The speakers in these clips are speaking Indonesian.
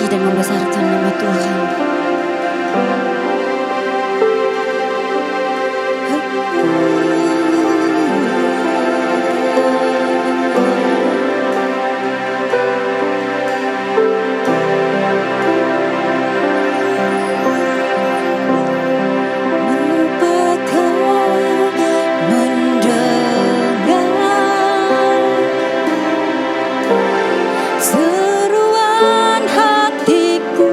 memuji dan membesarkan nama Tuhan. Seruan hatiku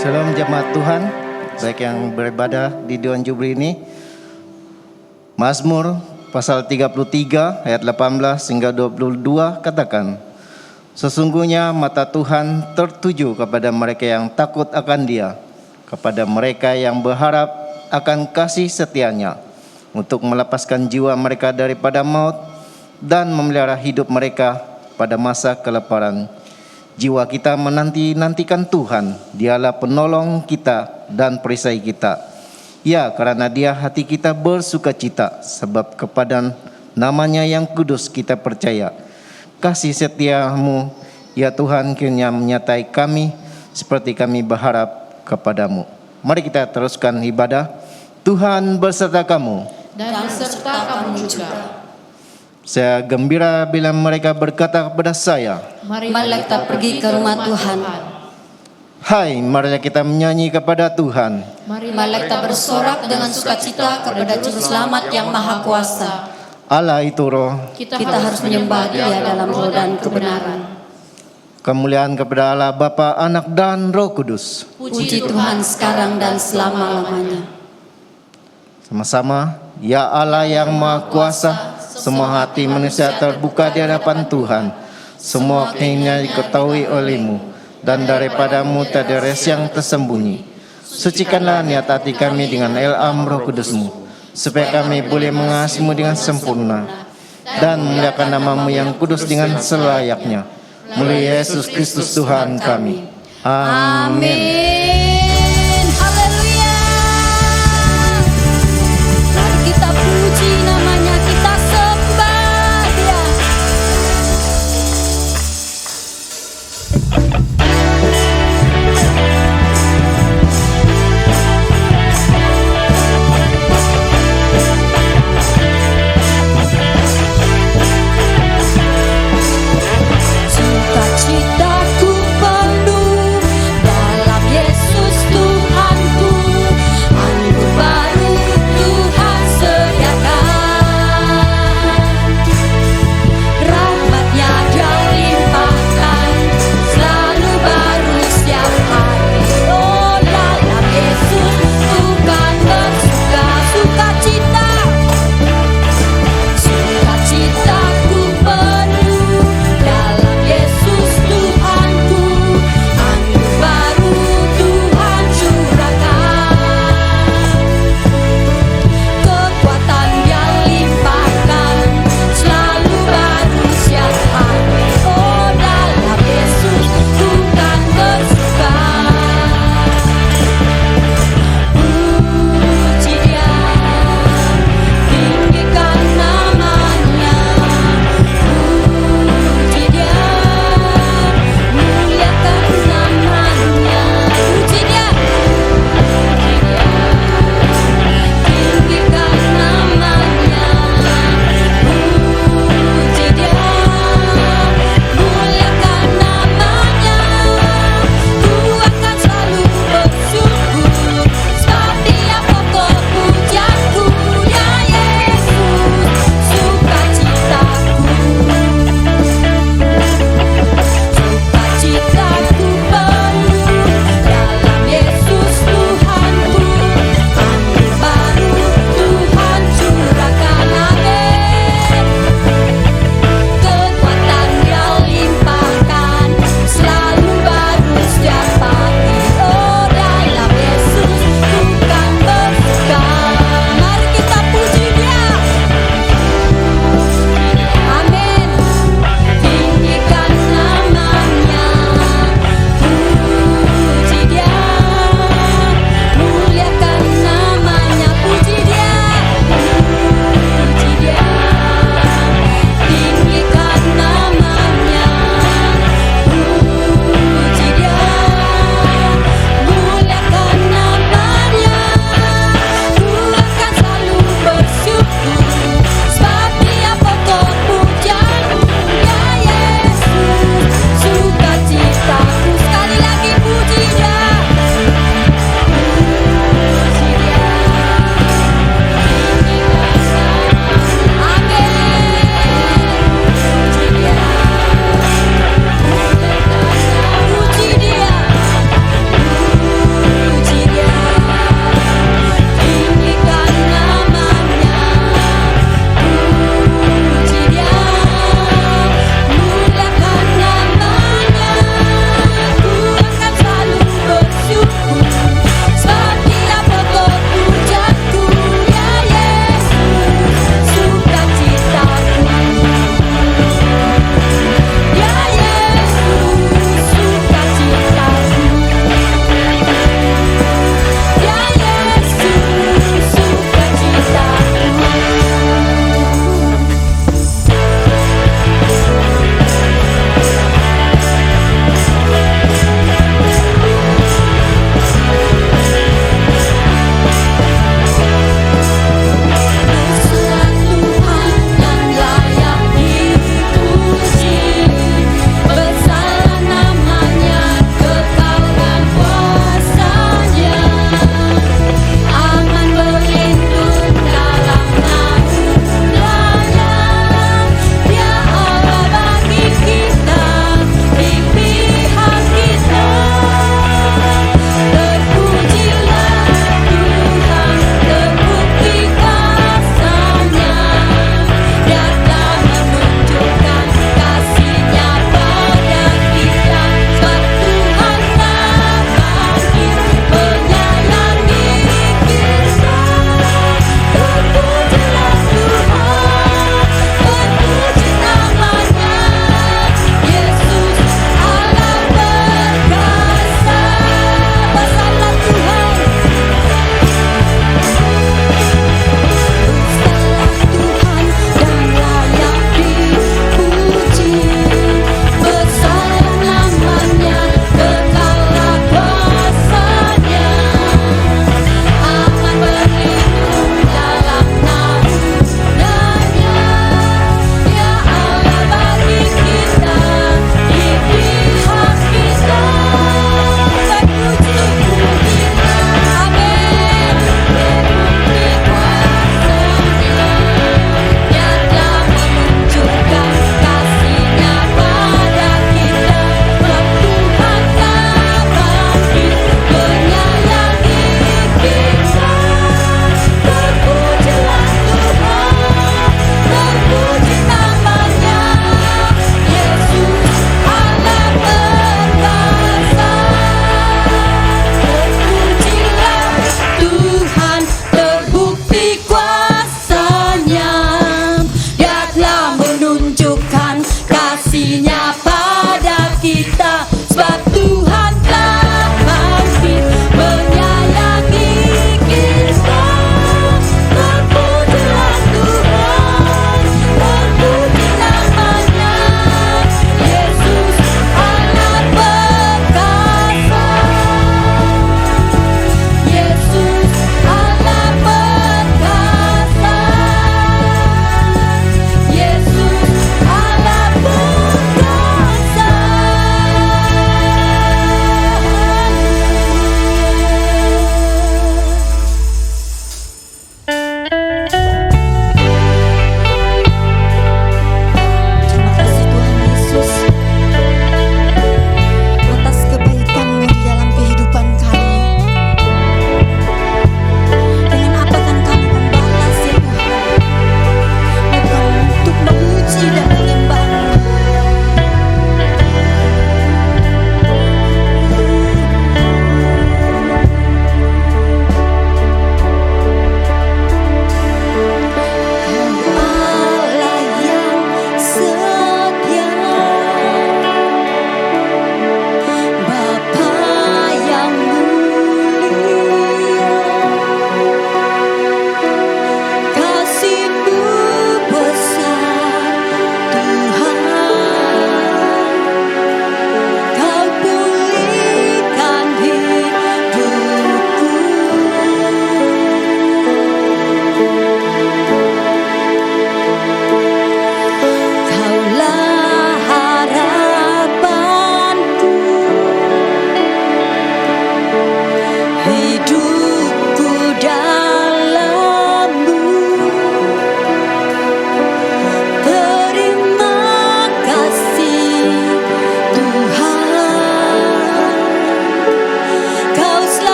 Shalom jemaat Tuhan, baik yang beribadah di Dewan Jubli ini. Mazmur pasal 33 ayat 18 hingga 22 katakan, sesungguhnya mata Tuhan tertuju kepada mereka yang takut akan Dia, kepada mereka yang berharap akan kasih setia-Nya, untuk melepaskan jiwa mereka daripada maut dan memelihara hidup mereka pada masa kelaparan. Jiwa kita menanti-nantikan Tuhan, Dialah penolong kita dan perisai kita. Ya, karena Dia hati kita bersukacita, sebab kepada nama-Nya yang kudus kita percaya. Kasih setia-Mu, ya Tuhan, kiranya menyertai kami seperti kami berharap kepadamu. Mari kita teruskan ibadah. Tuhan beserta kamu. Dan beserta kamu juga. Saya gembira bila mereka berkata kepada saya, Marilah kita pergi ke rumah Tuhan. hai, marilah kita menyanyi kepada Tuhan. Marilah kita bersorak dengan sukacita kepada Juru Selamat yang Maha Kuasa. Allah itu roh. Kita harus menyembah Dia dalam roh dan kebenaran. Kemuliaan kepada Allah Bapa, Anak dan Roh Kudus. Puji Tuhan sekarang dan selama-lamanya. Sama-sama, ya Allah yang Maha Kuasa, semua hati manusia terbuka di hadapan Tuhan. Semua keinginannya diketahui oleh-Mu, dan daripadamu tak ada res yang tersembunyi. Sucikanlah niat hati kami dengan ilham Roh Kudus-Mu, supaya kami boleh mengasihi-Mu dengan sempurna, dan memuliakan nama-Mu yang kudus dengan selayaknya. Melalui Yesus Kristus Tuhan kami. Amin. Haleluya. Mari kita puji namanya, kita sembah Dia. Cita-citaku penuh dalam Yesus.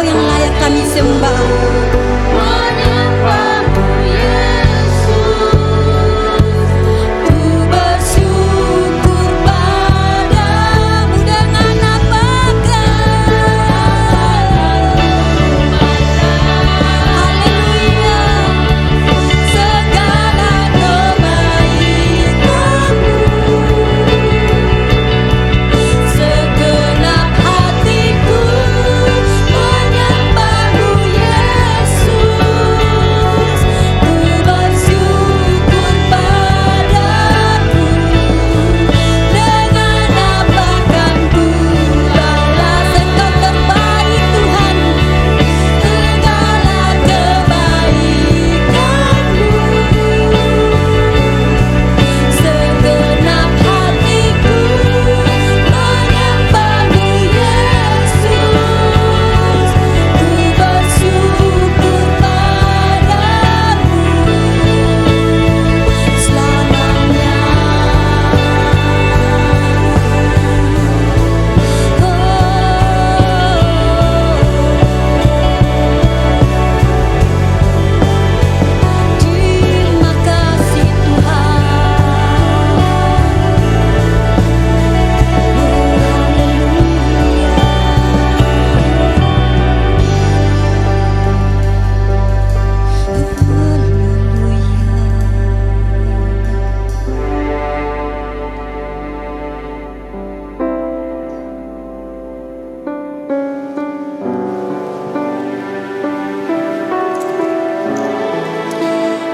Engkau yang layak kami sembah. Menyembahmu Yesus, Ku bersyukur padamu dengan apakah. Haleluya. Segala kebaikanmu, segenap hatiku menyembahmu Yesus. Ku bersyukur padamu, dengan apakah ku balas Engkau terbaik Tuhan. Segala kebaikanmu, segenap hatiku menyembahmu Yesus. Ku bersyukur padamu selamanya. Terima kasih Tuhan.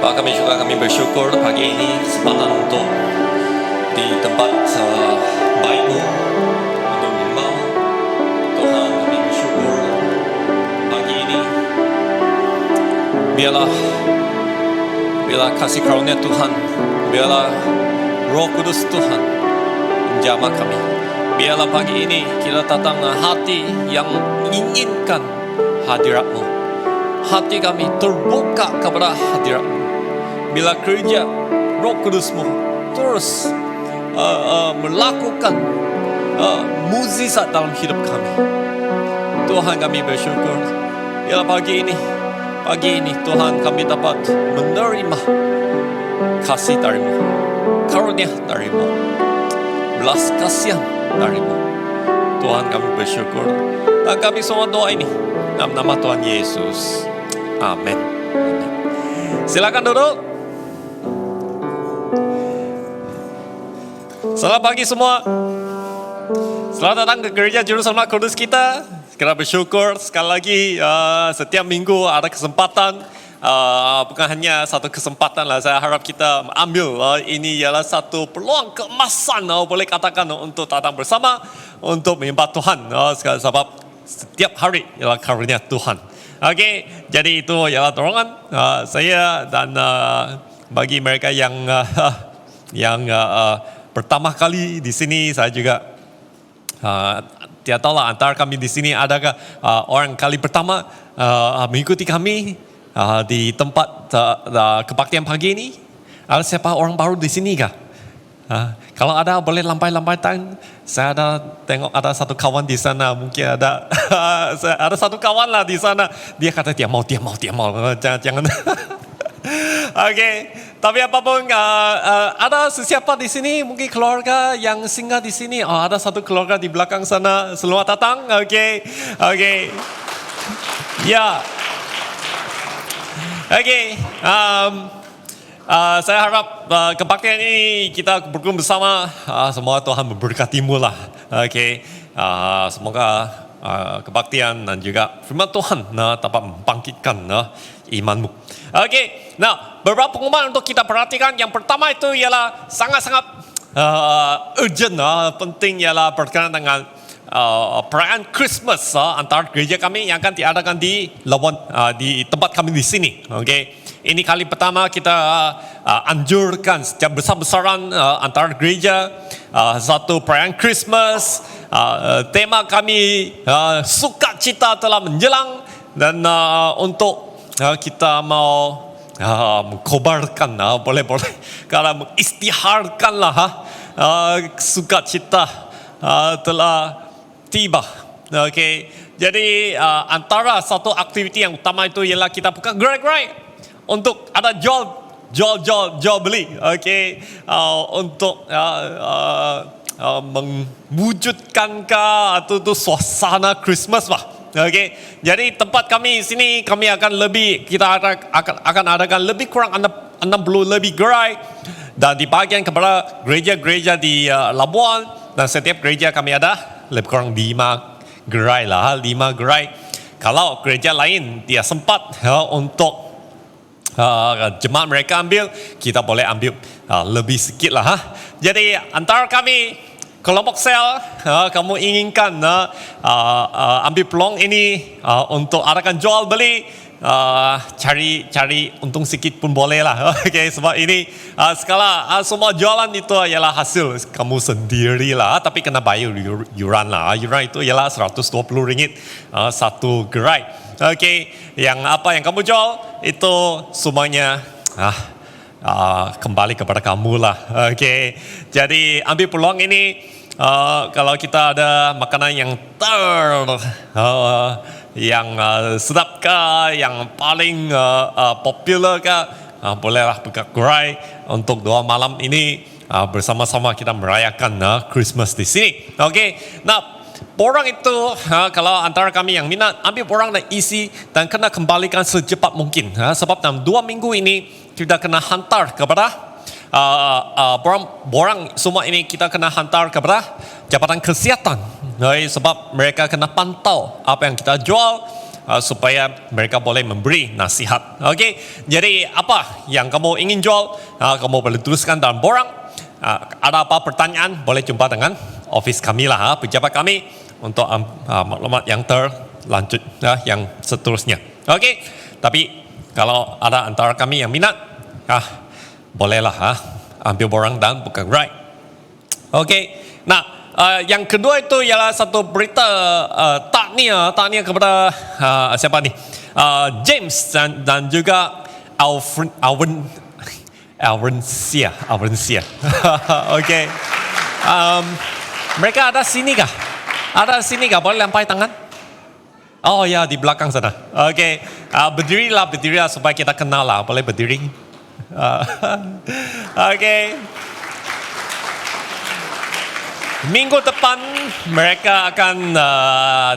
Pak, kami bersyukur pagi ini kesempatan untuk di tempat baik-Mu untuk menyembah Tuhan. Kami bersyukur pagi ini biarlah kasih karunia Tuhan, biarlah Roh Kudus Tuhan menjamah kami. Biarlah pagi ini kita datang dengan hati yang menginginkan hadirat-Mu. Hati kami terbuka kepada hadirat-Mu. Bila kerja Roh Kudus-Mu terus melakukan mukjizat dalam hidup kami. Tuhan, kami bersyukur. Biarlah pagi ini Tuhan kami dapat menerima kasih dari-Mu, karunia dari-Mu, belas kasihan dari-Mu. Tuhan, kami bersyukur. Dan kami semua doa ini dalam nama Tuhan Yesus. Amin. Silakan duduk. Selamat pagi semua. Selamat datang ke gereja Jerusalem Kudus kita. Kita bersyukur sekali lagi setiap minggu ada kesempatan. Bukan hanya satu kesempatan lah. Saya harap kita ambil ini ialah satu peluang keemasan, boleh katakan, untuk datang bersama untuk menyembah Tuhan. Sebab setiap hari ialah karunia Tuhan. Okey, jadi itu ialah dorongan saya dan bagi mereka yang pertama kali di sini, saya juga tidak tahulah antara kami di sini adakah orang kali pertama mengikuti kami di tempat kebaktian pagi ini. Ada siapa orang baru di sini kah? Kalau ada boleh lampai-lampai tangan. Saya ada tengok ada satu kawan di sana, mungkin ada ada satu kawan lah di sana. Dia kata dia mau, jangan. Okey, tapi apapun ada sesiapa di sini, mungkin keluarga yang singgah di sini. Ada satu keluarga di belakang sana. Selamat datang. Okey. Ya. Okey. Saya harap kebaktian ini kita berkumpul bersama. Semoga Tuhan memberkatimu lah. Okey. Semoga kebaktian dan juga firman Tuhan dapat membangkitkan imanmu. Okey. Nah, beberapa pengumuman untuk kita perhatikan. Yang pertama itu ialah sangat-sangat urgent, penting, ialah berkaitan dengan perayaan Christmas antara gereja kami yang akan diadakan di Labuan, di tempat kami di sini. Okey. Ini kali pertama kita anjurkan secara besar-besaran antara gereja satu perayaan Christmas. Tema kami sukacita telah menjelang, dan untuk kita mau mengkobarkan, boleh kalau mengistiharkanlah sukacita telah tiba. Okey, Jadi antara satu aktiviti yang utama itu ialah kita buka gerai-gerai untuk ada jual beli, okey, untuk mewujudkan atau tu suasana Christmas lah. Okey, jadi tempat kami sini kami akan akan adakan lebih kurang 60 lebih gerai dan dibagikan kepada gereja-gereja di Labuan, dan setiap gereja kami ada lebih kurang 5 gerai lah, 5 gerai. Kalau gereja lain dia sempat untuk jemaat mereka ambil, kita boleh ambil lebih sikit lah. Jadi antara kami kelompok sel, kamu inginkan ambil peluang ini untuk adakan jual beli, cari untung sikit pun boleh lah. Okay, sebab ini skala semua jualan itu ialah hasil kamu sendiri lah, tapi kena bayar yuran lah. Yuran itu ialah RM120 satu gerai. Okay, yang kamu jual itu semuanya kembali kepada kamu lah. Okay, jadi ambil peluang ini. Kalau kita ada makanan yang yang sedap ke, yang paling popular ke, bolehlah buka gerai untuk 2 malam ini bersama-sama kita merayakan Christmas di sini. Okay, nah borang itu kalau antara kami yang minat, ambil borang dan isi dan kena kembalikan secepat mungkin. Sebab dalam 2 minggu ini kita kena hantar kepada borang semua ini kita kena hantar kepada Jabatan Kesihatan. Sebab mereka kena pantau apa yang kita jual supaya mereka boleh memberi nasihat. Okey, jadi apa yang kamu ingin jual, kamu boleh tuliskan dalam borang. Ada apa pertanyaan, boleh jumpa dengan office kami lah, pejabat kami untuk maklumat yang terlanjut, yang seterusnya. Okey, tapi kalau ada antara kami yang minat, bolehlah ambil borang dan buka gerai. Okey, nah yang kedua itu ialah satu berita tahniah kepada siapa ni? James dan juga Alvencia. Okey. Mereka ada sini kah? Ada sini kah? Boleh lampai tangan? Oh ya, di belakang sana. Okey. Berdirilah supaya kita kenal lah. Boleh berdiri? Okey. Minggu depan mereka akan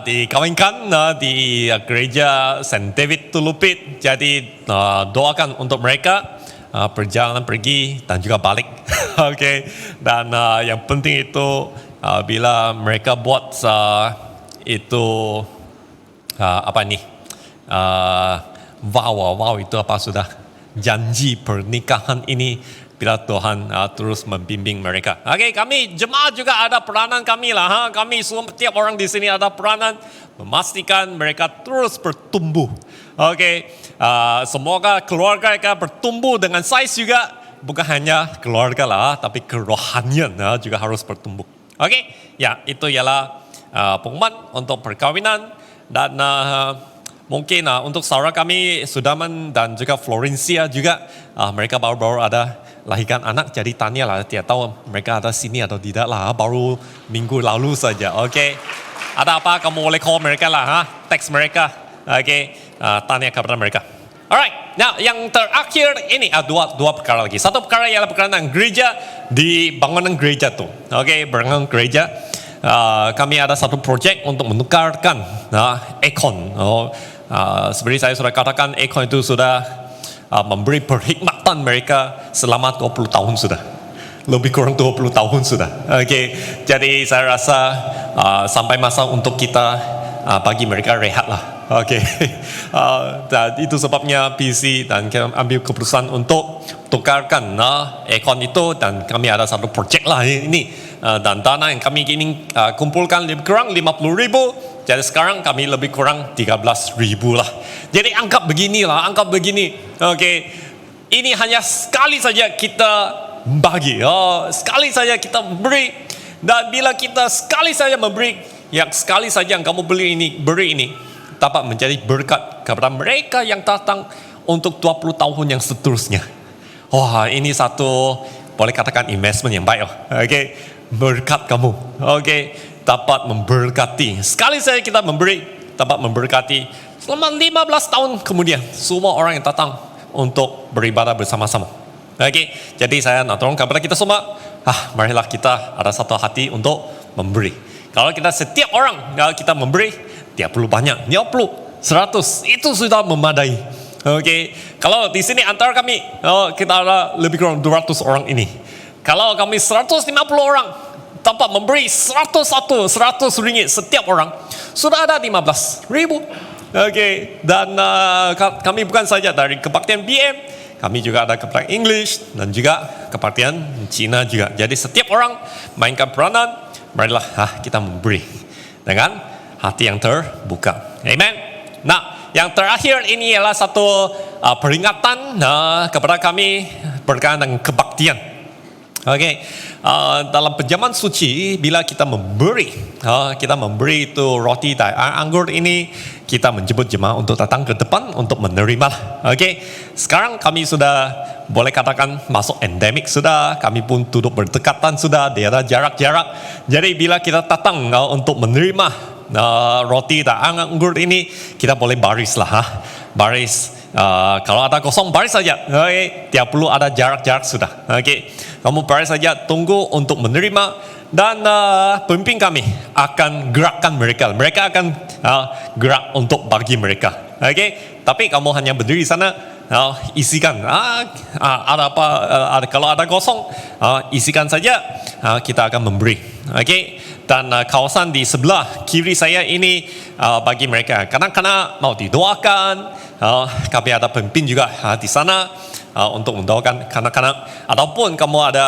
dikawinkan di gereja St. David Tulupit. Jadi doakan untuk mereka perjalanan pergi dan juga balik. Okey. Dan yang penting itu bila mereka buat itu apa ni? Wow itu apa sudah? Janji pernikahan ini bila Tuhan terus membimbing mereka. Okey, kami jemaat juga ada peranan kami lah. Kami setiap orang di sini ada peranan memastikan mereka terus bertumbuh. Okey, semoga keluarga mereka bertumbuh dengan saiz juga, bukan hanya keluarga lah, tapi kerohanian juga harus bertumbuh. Okey, ya itu ialah pengumuman untuk perkawinan dan mungkin untuk saudara kami Sudaman dan juga Florencia juga mereka baru-baru ada lahirkan anak, jadi tanya lah, tidak tahu mereka ada sini atau tidak lah, baru minggu lalu saja. Okey, ada apa kamu boleh call mereka lah, text mereka. Okey, tanya kepada mereka. Alright, nah yang terakhir ini dua perkara lagi. Satu perkara ialah berkenaan gereja, di bangunan gereja tu. Okey, bangunan gereja. Kami ada satu projek untuk menukarkan aircon. Seperti saya sudah katakan, aircon itu sudah memberi perkhidmatan mereka selama 20 tahun sudah. Lebih kurang 20 tahun sudah. Okey, jadi saya rasa sampai masa untuk kita bagi mereka rehat lah. Okey, dan itu sebabnya PC dan kami ambil keputusan untuk tukarkan aircon itu, dan kami ada satu projek lah ini, dan dana yang kami ingin kumpulkan lebih kurang 50,000. Jadi sekarang kami lebih kurang 13,000 lah. Jadi anggap begini. Okey, ini hanya sekali saja kita bagi, sekali saja kita beri, dan bila kita sekali saja memberi, yang sekali saja yang kamu beri ini dapat menjadi berkat kepada mereka yang datang untuk 20 tahun yang seterusnya. Wah, ini satu boleh katakan investment yang baik. Okey, berkat kamu. Okey, dapat memberkati. Sekali saja kita memberi, dapat memberkati. Selama 15 tahun kemudian, semua orang yang datang untuk beribadah bersama-sama. Okey, jadi saya nak tolong kepada kita semua, marilah kita ada satu hati untuk memberi. Kalau kita setiap orang kita memberi, dia perlu banyak, 50, 100, itu sudah memadai. Okey, kalau di sini antara kami, kita ada lebih kurang 200 orang ini. Kalau kami 150 orang dapat memberi 100 ringgit setiap orang, sudah ada 15,000. Okey, dan kami bukan saja dari kebaktian BM, kami juga ada kebaktian English dan juga kebaktian Cina juga. Jadi setiap orang mainkan peranan, marilah kita memberi dengan hati yang terbuka. Amen. Nah, yang terakhir ini ialah satu peringatan kepada kami berkaitan dengan kebaktian. Okey, dalam perjamuan suci bila kita memberi itu roti dan anggur ini, kita menjemput jemaah untuk datang ke depan untuk menerima. Okey, sekarang kami sudah boleh katakan masuk endemik sudah, kami pun duduk berdekatan sudah, dia ada jarak-jarak. Jadi bila kita datang untuk menerima roti dan anggur ini, kita boleh baris lah, baris. Kalau ada kosong baris saja. Okay, tiap perlu ada jarak-jarak sudah. Okay, kamu baris saja, tunggu untuk menerima, dan pemimpin kami akan gerakkan mereka. Mereka akan gerak untuk bagi mereka. Okay, tapi kamu hanya berdiri sana, isikan. Ada apa? Kalau ada kosong, isikan saja. Kita akan memberi. Okay, dan kawasan di sebelah kiri saya ini bagi mereka kanak-kanak mau didoakan. Kami ada pemimpin juga di sana untuk mendoakan kanak-kanak, ataupun kamu ada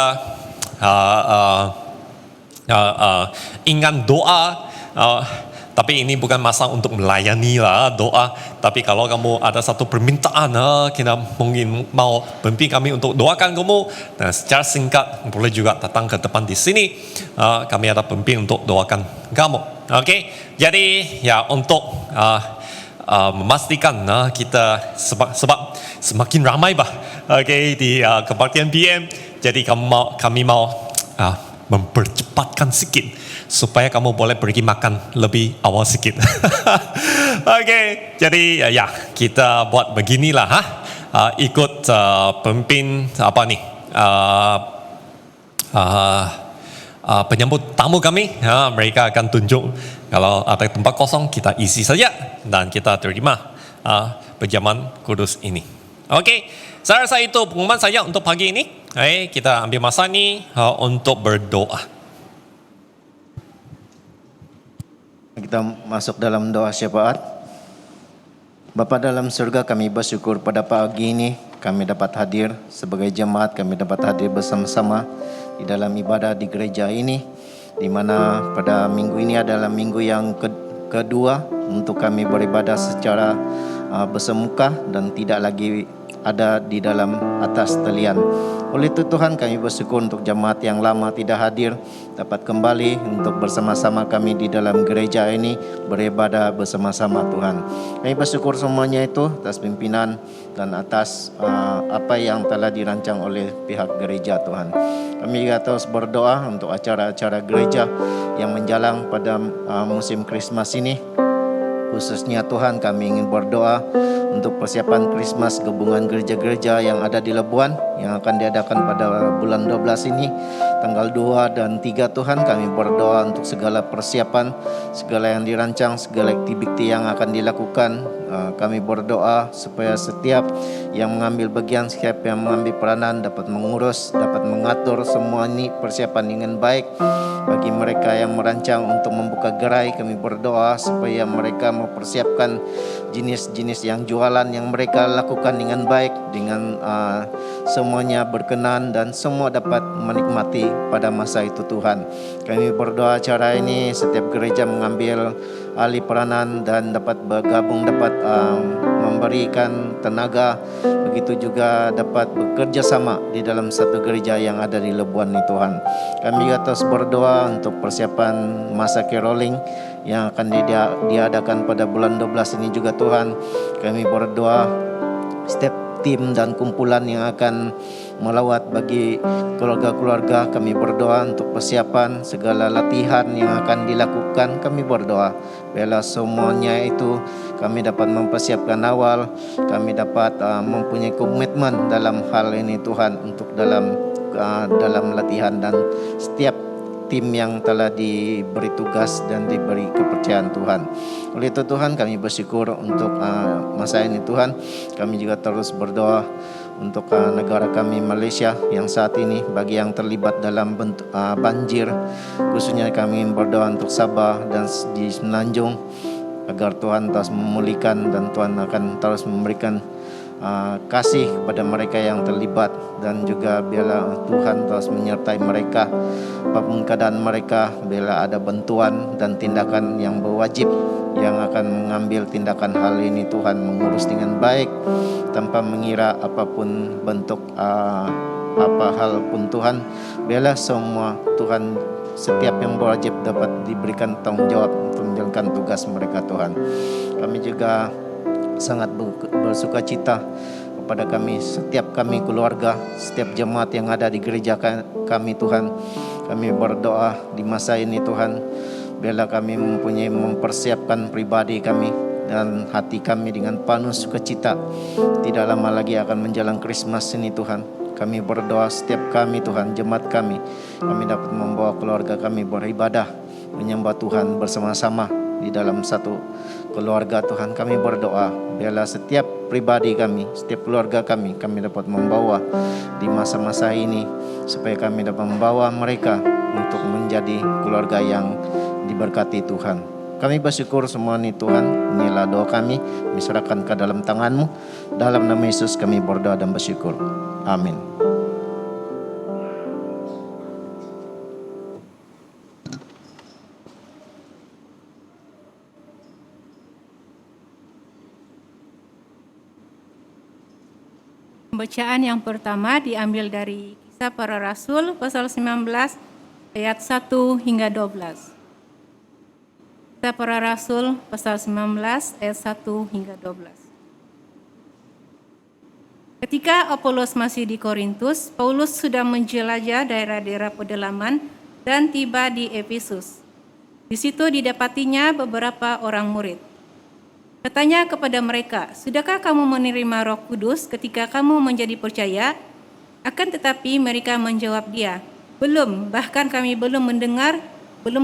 ingin doa, tapi ini bukan masa untuk melayani lah doa. Tapi kalau kamu ada satu permintaan, kita mungkin mau pemimpin kami untuk doakan kamu, dan secara singkat boleh juga datang ke depan di sini. Kami ada pemimpin untuk doakan kamu. Okey, jadi ya untuk memastikan kita sebab semakin ramai di kebaktian BM, jadi kami mau mempercepatkan sikit supaya kamu boleh pergi makan lebih awal sikit. Okey, jadi ya kita buat beginilah, ikut pemimpin penyambut tamu kami, mereka akan tunjuk. Kalau ada tempat kosong, kita isi saja dan kita terima perjamuan kudus ini. Okey, saya rasa itu pengumuman saya untuk pagi ini. Kita ambil masa ini untuk berdoa. Kita masuk dalam doa syafaat. Bapa dalam surga, kami bersyukur pada pagi ini kami dapat hadir sebagai jemaat, kami dapat hadir bersama-sama di dalam ibadah di gereja ini, di mana pada minggu ini adalah minggu yang kedua untuk kami beribadah secara bersemuka dan tidak lagi ada di dalam atas talian. Oleh itu Tuhan, kami bersyukur untuk jemaat yang lama tidak hadir dapat kembali untuk bersama-sama kami di dalam gereja ini beribadah bersama-sama Tuhan. Kami bersyukur semuanya itu atas pimpinan dan atas apa yang telah dirancang oleh pihak gereja Tuhan. Kami juga terus berdoa untuk acara-acara gereja yang menjalang pada musim Krismas ini. Khususnya Tuhan, kami ingin berdoa untuk persiapan Krismas gabungan gereja-gereja yang ada di Labuan yang akan diadakan pada bulan 12 ini, tanggal 2 dan 3 Tuhan. Kami berdoa untuk segala persiapan, segala yang dirancang, segala aktiviti yang akan dilakukan. Kami berdoa supaya setiap yang mengambil bagian, setiap yang mengambil peranan dapat mengurus, dapat mengatur semua ini persiapan dengan baik. Bagi mereka yang merancang untuk membuka gerai, kami berdoa supaya mereka mempersiapkan jenis-jenis yang jualan yang mereka lakukan dengan baik, dengan semuanya berkenan dan semua dapat menikmati pada masa itu Tuhan. Kami berdoa acara ini setiap gereja mengambil alih peranan dan dapat bergabung, dapat memberikan tenaga, begitu juga dapat bekerja sama di dalam satu gereja yang ada di Labuan ini Tuhan. Kami juga terus berdoa untuk persiapan masa caroling yang akan diadakan pada bulan 12 ini juga Tuhan. Kami berdoa setiap tim dan kumpulan yang akan melawat bagi keluarga-keluarga. Kami berdoa untuk persiapan segala latihan yang akan dilakukan. Kami berdoa biarlah semuanya itu kami dapat mempersiapkan awal, kami dapat mempunyai komitmen dalam hal ini Tuhan, untuk dalam latihan dan setiap tim yang telah diberi tugas dan diberi kepercayaan Tuhan. Oleh itu Tuhan, kami bersyukur untuk masa ini Tuhan. Kami juga terus berdoa untuk negara kami Malaysia yang saat ini bagi yang terlibat dalam banjir. Khususnya kami berdoa untuk Sabah dan di Semenanjung agar Tuhan terus memulihkan dan Tuhan akan terus memberikan kasih kepada mereka yang terlibat, dan juga biarlah Tuhan terus menyertai mereka apapun keadaan mereka. Bila ada bantuan dan tindakan yang berwajib yang akan mengambil tindakan hal ini Tuhan, mengurus dengan baik tanpa mengira apapun bentuk apa hal pun Tuhan. Biarlah semua Tuhan, setiap yang berwajib dapat diberikan tanggung jawab untuk menjalankan tugas mereka Tuhan. Kami juga sangat bersuka cita kepada setiap kami keluarga, setiap jemaat yang ada di gereja kami Tuhan. Kami berdoa di masa ini Tuhan, biarlah kami mempersiapkan pribadi kami dan hati kami dengan penuh sukacita. Tidak lama lagi akan menjelang Krismas ini Tuhan. Kami berdoa setiap kami Tuhan, jemaat kami dapat membawa keluarga kami beribadah, menyembah Tuhan bersama-sama di dalam satu keluarga Tuhan. Kami berdoa biarlah setiap pribadi kami, setiap keluarga kami dapat membawa di masa-masa ini, supaya kami dapat membawa mereka untuk menjadi keluarga yang diberkati Tuhan. Kami bersyukur semua ini Tuhan. Inilah doa kami serahkan ke dalam tangan-Mu. Dalam nama Yesus kami berdoa dan bersyukur. Amin. Pembacaan yang pertama diambil dari Kisah Para Rasul pasal 19 ayat 1 hingga 12. Kisah Para Rasul pasal 19 ayat 1 hingga 12. Ketika Apolos masih di Korintus, Paulus sudah menjelajah daerah-daerah pedalaman dan tiba di Efesus. Di situ didapatinya beberapa orang murid. Katanya kepada mereka, "Sudahkah kamu menerima Roh Kudus ketika kamu menjadi percaya?" Akan tetapi mereka menjawab dia, "Belum, bahkan kami belum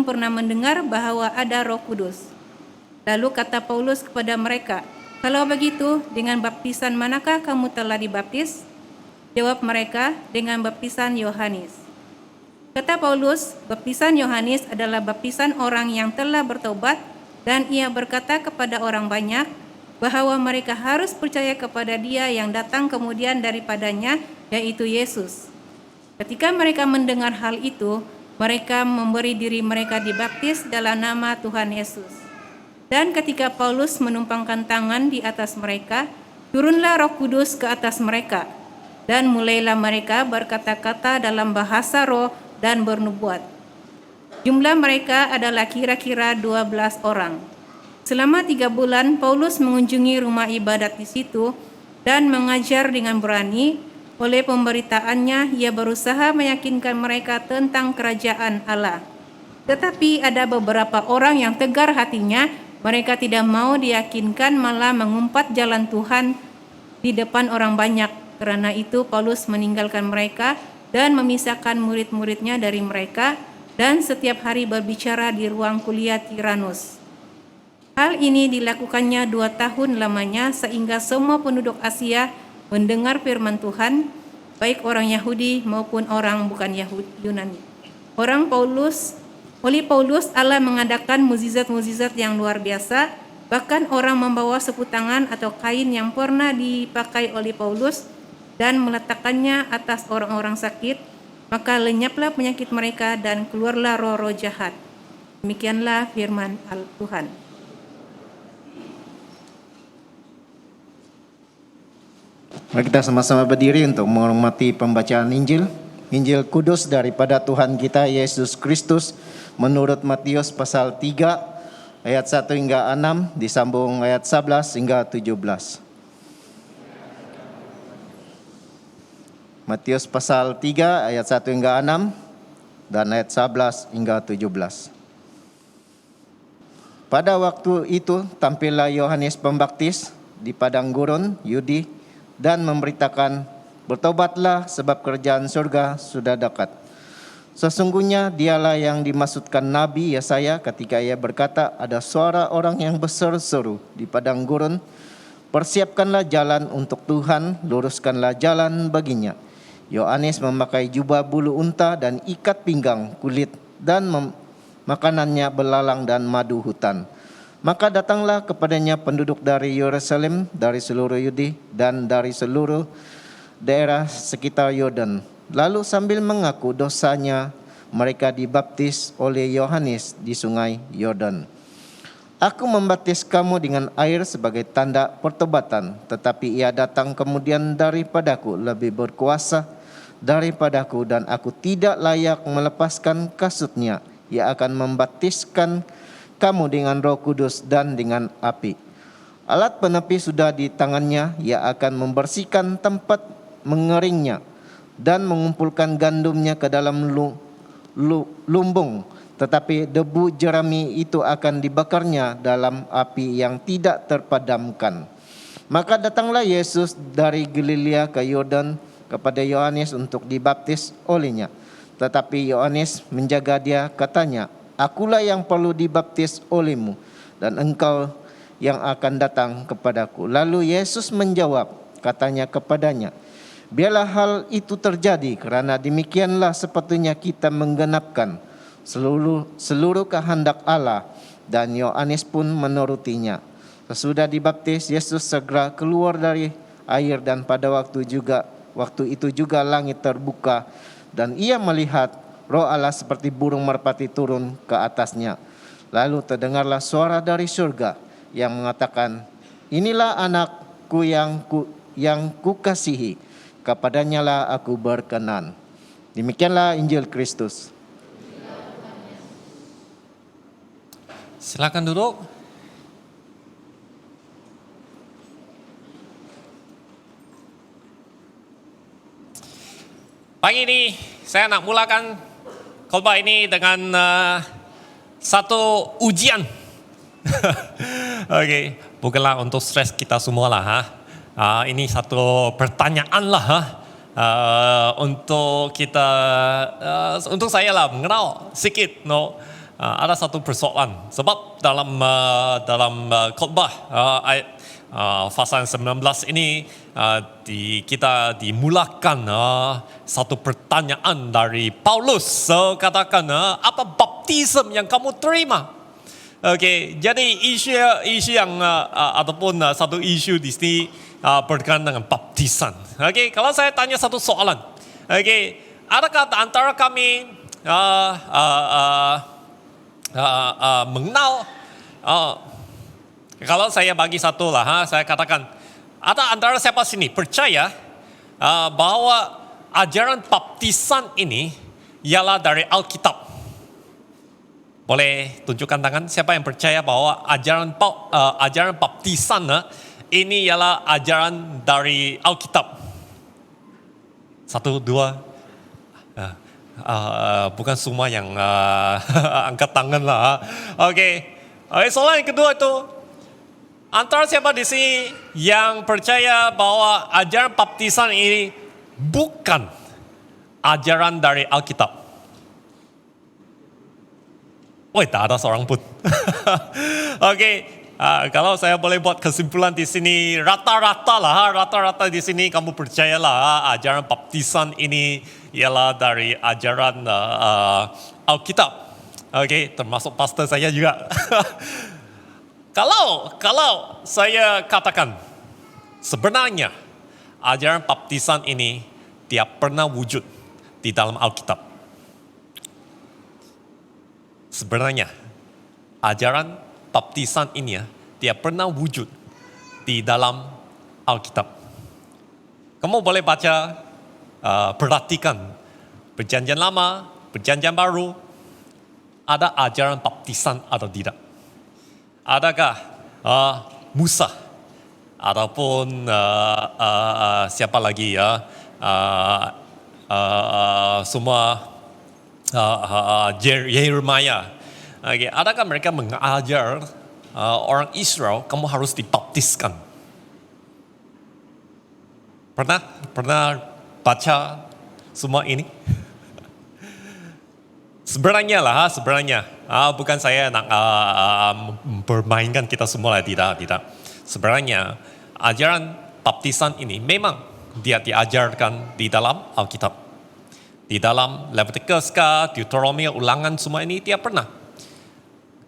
pernah mendengar bahwa ada Roh Kudus." Lalu kata Paulus kepada mereka, "Kalau begitu, dengan baptisan manakah kamu telah dibaptis?" Jawab mereka, "Dengan baptisan Yohanes." Kata Paulus, "Baptisan Yohanes adalah baptisan orang yang telah bertobat, dan ia berkata kepada orang banyak bahwa mereka harus percaya kepada Dia yang datang kemudian daripadanya, yaitu Yesus." Ketika mereka mendengar hal itu, mereka memberi diri mereka dibaptis dalam nama Tuhan Yesus. Dan ketika Paulus menumpangkan tangan di atas mereka, turunlah Roh Kudus ke atas mereka, dan mulailah mereka berkata-kata dalam bahasa roh dan bernubuat. Jumlah mereka adalah kira-kira 12 orang. Selama 3 bulan, Paulus mengunjungi rumah ibadat di situ dan mengajar dengan berani. Oleh pemberitaannya, ia berusaha meyakinkan mereka tentang kerajaan Allah. Tetapi ada beberapa orang yang tegar hatinya. Mereka tidak mau diyakinkan, malah mengumpat jalan Tuhan di depan orang banyak. Karena itu Paulus meninggalkan mereka dan memisahkan murid-muridnya dari mereka, dan setiap hari berbicara di ruang kuliah Tiranus. Hal ini dilakukannya 2 tahun lamanya, sehingga semua penduduk Asia mendengar firman Tuhan, baik orang Yahudi maupun orang bukan Yunani. Oleh Paulus, Allah mengadakan mukjizat-mukjizat yang luar biasa. Bahkan orang membawa sapu tangan atau kain yang pernah dipakai oleh Paulus dan meletakkannya atas orang-orang sakit. Maka lenyaplah penyakit mereka dan keluarlah roh-roh jahat. Demikianlah firman Tuhan. Mari kita sama-sama berdiri untuk menghormati pembacaan Injil. Injil kudus daripada Tuhan kita Yesus Kristus menurut Matius pasal 3 ayat 1 hingga 6, disambung ayat 11 hingga 17. Matius pasal 3 ayat 1 hingga 6 dan ayat 11 hingga 17. Pada waktu itu tampillah Yohanes Pembaptis di padang gurun Yudi dan memberitakan, "Bertobatlah sebab kerajaan surga sudah dekat." Sesungguhnya dialah yang dimaksudkan Nabi Yesaya ketika ia berkata, "Ada suara orang yang berseru-seru di padang gurun, persiapkanlah jalan untuk Tuhan, luruskanlah jalan baginya." Yohanes memakai jubah bulu unta dan ikat pinggang kulit dan makanannya belalang dan madu hutan. Maka datanglah kepadanya penduduk dari Yerusalem, dari seluruh Yudi dan dari seluruh daerah sekitar Yordan. Lalu sambil mengaku dosanya, mereka dibaptis oleh Yohanes di sungai Yordan. "Aku membaptis kamu dengan air sebagai tanda pertobatan, tetapi ia datang kemudian daripadaku lebih berkuasa daripadaku dan aku tidak layak melepaskan kasutnya. Ia akan membaptiskan kamu dengan Roh Kudus dan dengan api. Alat penepi sudah di tangannya, ia akan membersihkan tempat mengeringnya dan mengumpulkan gandumnya ke dalam lumbung, tetapi debu jerami itu akan dibakarnya dalam api yang tidak terpadamkan." Maka datanglah Yesus dari Galilea ke Yordan kepada Yohanes untuk dibaptis olehnya. Tetapi Yohanes menjaga dia, katanya, "Akulah yang perlu dibaptis olehmu, dan engkau yang akan datang kepadaku." Lalu Yesus menjawab, katanya kepadanya, "Biarlah hal itu terjadi, karena demikianlah sepatutnya kita menggenapkan seluruh kehendak Allah." Dan Yohanes pun menurutinya. Sesudah dibaptis, Yesus segera keluar dari air, dan pada waktu itu juga langit terbuka, dan ia melihat Roh Allah seperti burung merpati turun ke atasnya. Lalu terdengarlah suara dari surga yang mengatakan, "Inilah anakku yang kukasihi, kepadanya lah aku berkenan." Demikianlah Injil Kristus. Silakan duduk. Pagi ini saya nak mulakan khotbah ini dengan satu ujian. Okey, bukanlah untuk stres kita semua lah. Ini satu pertanyaan lah. Untuk kita, untuk saya lah mengenal sedikit. Ada satu persoalan. Sebab dalam khotbah ayat pasal 19 ini kita dimulakan satu pertanyaan dari Paulus. Katakan, apa baptism yang kamu terima? Okey, jadi isu yang ataupun satu isu di sini berkaitan dengan baptisan. Okey, kalau saya tanya satu soalan. Okey, adakah antara kami mengenal, kalau saya bagi satu lah, saya katakan, ada antara siapa sini percaya bahwa ajaran baptisan ini ialah dari Alkitab? Boleh tunjukkan tangan siapa yang percaya bahwa ajaran baptisan ini ialah ajaran dari Alkitab? Satu, dua. Bukan semua yang angkat tangan lah. Okey, soalan yang kedua itu, antara siapa di sini yang percaya bahwa ajaran baptisan ini bukan ajaran dari Alkitab? Tak ada seorang pun. Okey, kalau saya boleh buat kesimpulan di sini, rata-rata di sini kamu percayalah ajaran baptisan ini ialah dari ajaran Alkitab. Okey, termasuk pastor saya juga. Kalau saya katakan sebenarnya ajaran baptisan ini tidak pernah wujud di dalam Alkitab. Sebenarnya ajaran baptisan ini tidak pernah wujud di dalam Alkitab. Kamu boleh baca, perhatikan Perjanjian Lama, Perjanjian Baru, ada ajaran baptisan atau tidak? Adakah Musa ataupun siapa lagi semua Yeremia. Okay, adakah mereka mengajar orang Israel kamu harus dibaptiskan? Pernah baca semua ini? Sebenarnya bukan saya nak mempermainkan kita semua lah, tidak. Sebenarnya ajaran baptisan ini memang dia diajarkan di dalam Alkitab, di dalam Leviticus, Deuteronomi, Ulangan, semua ini dia pernah.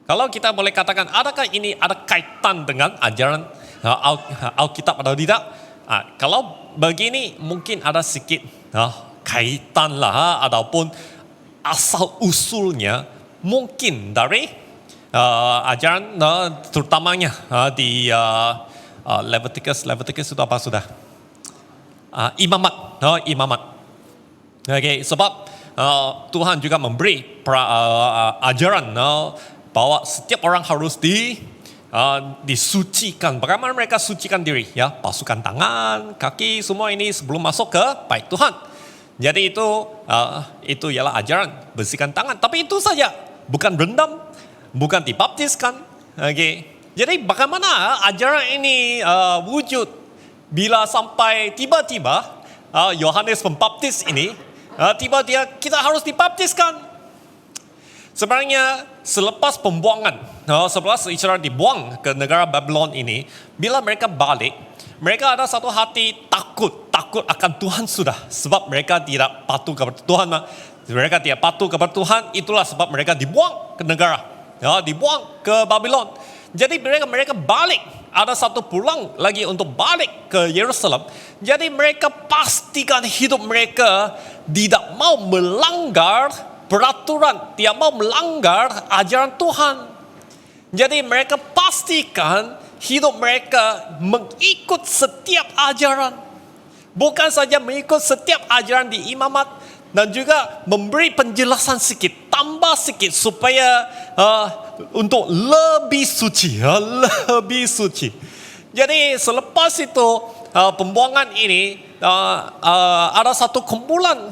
Kalau kita boleh katakan, adakah ini ada kaitan dengan ajaran Alkitab atau tidak? Kalau begini mungkin ada sedikit kaitan lah, ataupun asal usulnya mungkin dari ajaran terutamanya di Leviticus itu apa sudah? Imamat. Okay, sebab Tuhan juga memberi ajaran bahwa setiap orang harus disucikan. Bagaimana mereka sucikan diri? Ya, basuhkan tangan, kaki, semua ini sebelum masuk ke bait Tuhan. Jadi itu ialah ajaran bersihkan tangan. Tapi itu saja, bukan berendam, bukan dibaptiskan. Okay. Jadi bagaimana ajaran ini wujud bila sampai tiba-tiba Yohanes Pembaptis ini tiba-tiba kita harus dibaptiskan? Sebenarnya selepas pembuangan, setelah Israel dibuang ke negara Babylon ini, bila mereka balik, mereka ada satu hati takut akan Tuhan sudah. Sebab mereka tidak patuh kepada Tuhan. Mereka tidak patuh kepada Tuhan, itulah sebab mereka dibuang ke negara. Dibuang ke Babylon. Jadi mereka balik, ada satu pulang lagi untuk balik ke Yerusalem. Jadi mereka pastikan hidup mereka tidak mau melanggar peraturan, tidak mau melanggar ajaran Tuhan. Jadi mereka pastikan hidup mereka mengikut setiap ajaran. Bukan saja mengikut setiap ajaran di imamat, dan juga memberi penjelasan sedikit, tambah sedikit supaya untuk lebih suci, Jadi selepas itu pembuangan ini ada satu kumpulan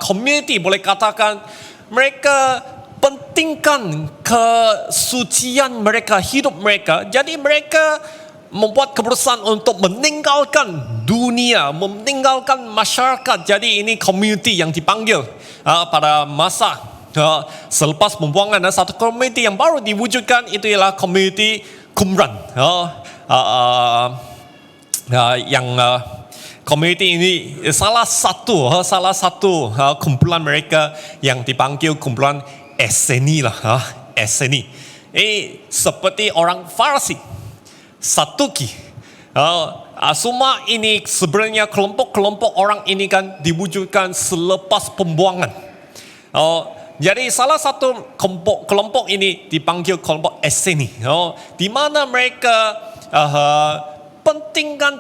community, boleh katakan mereka pentingkan kesucian mereka, hidup mereka. Jadi mereka membuat keputusan untuk meninggalkan dunia, meninggalkan masyarakat. Jadi ini community yang dipanggil pada masa selepas pembuangan. Satu community yang baru diwujudkan itu ialah community Qumran. Community ini salah satu kumpulan mereka yang dipanggil kumpulan Esseni lah. Esseni. Seperti orang Farsi, Satuki. Semua ini sebenarnya kelompok-kelompok orang ini kan diwujudkan selepas pembuangan. Jadi salah satu kelompok ini dipanggil kelompok Esseni. Di mana mereka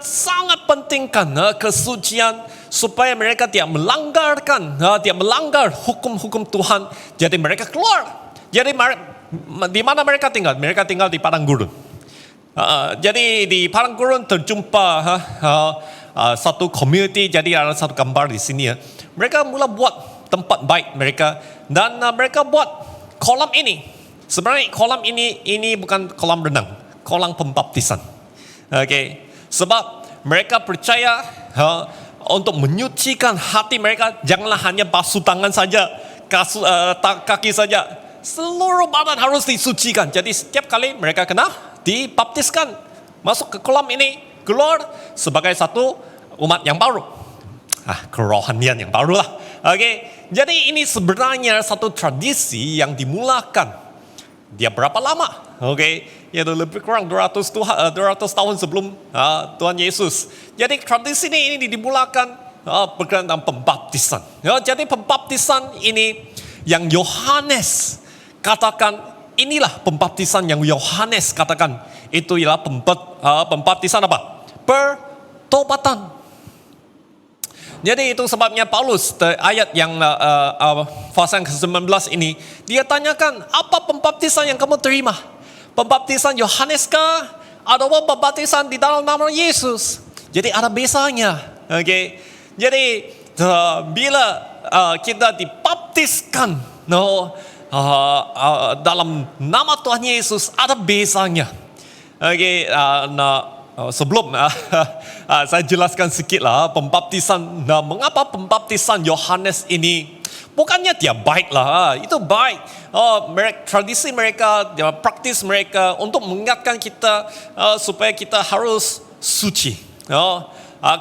sangat pentingkan kesucian supaya mereka tidak melanggar hukum-hukum Tuhan. Jadi mereka keluar. Jadi di mana mereka tinggal? Mereka tinggal di padang gurun. Jadi di padang gurun terjumpa satu community. Jadi ada satu gambar di sini. Mereka mula buat tempat baik mereka, dan mereka buat kolam ini. Sebenarnya kolam ini bukan kolam renang, kolam pembaptisan. Okay. Sebab mereka percaya untuk menyucikan hati mereka, janganlah hanya basuh tangan saja, kaki saja, seluruh badan harus disucikan. Jadi setiap kali mereka kena dibaptiskan, masuk ke kolam ini, keluar sebagai satu umat yang baru, kerohanian yang baru lah. Okay. Jadi ini sebenarnya satu tradisi yang dimulakan. Dia berapa lama? Okay. Yaitu lebih kurang 200 tahun sebelum Tuhan Yesus. Jadi tradisi ini dimulakan berkenaan dengan pembaptisan. Jadi pembaptisan ini yang Yohanes katakan, inilah pembaptisan yang Yohanes katakan. Itu ialah pembaptisan apa? Pertobatan. Jadi itu sebabnya Paulus ayat yang pasal ke-19 ini, dia tanyakan, apa pembaptisan yang kamu terima? Pembaptisan Yohanes kah? Atau pembaptisan di dalam nama Yesus? Jadi ada bezanya. Okay. Jadi bila kita dibaptiskan dalam nama Tuhan Yesus, ada bezanya. Oke, sebelum saya jelaskan sedikit lah pembaptisan. Nah, mengapa pembaptisan Yohanes ini bukannya dia baik lah, itu baik. Tradisi mereka, praktis mereka untuk mengingatkan kita supaya kita harus suci.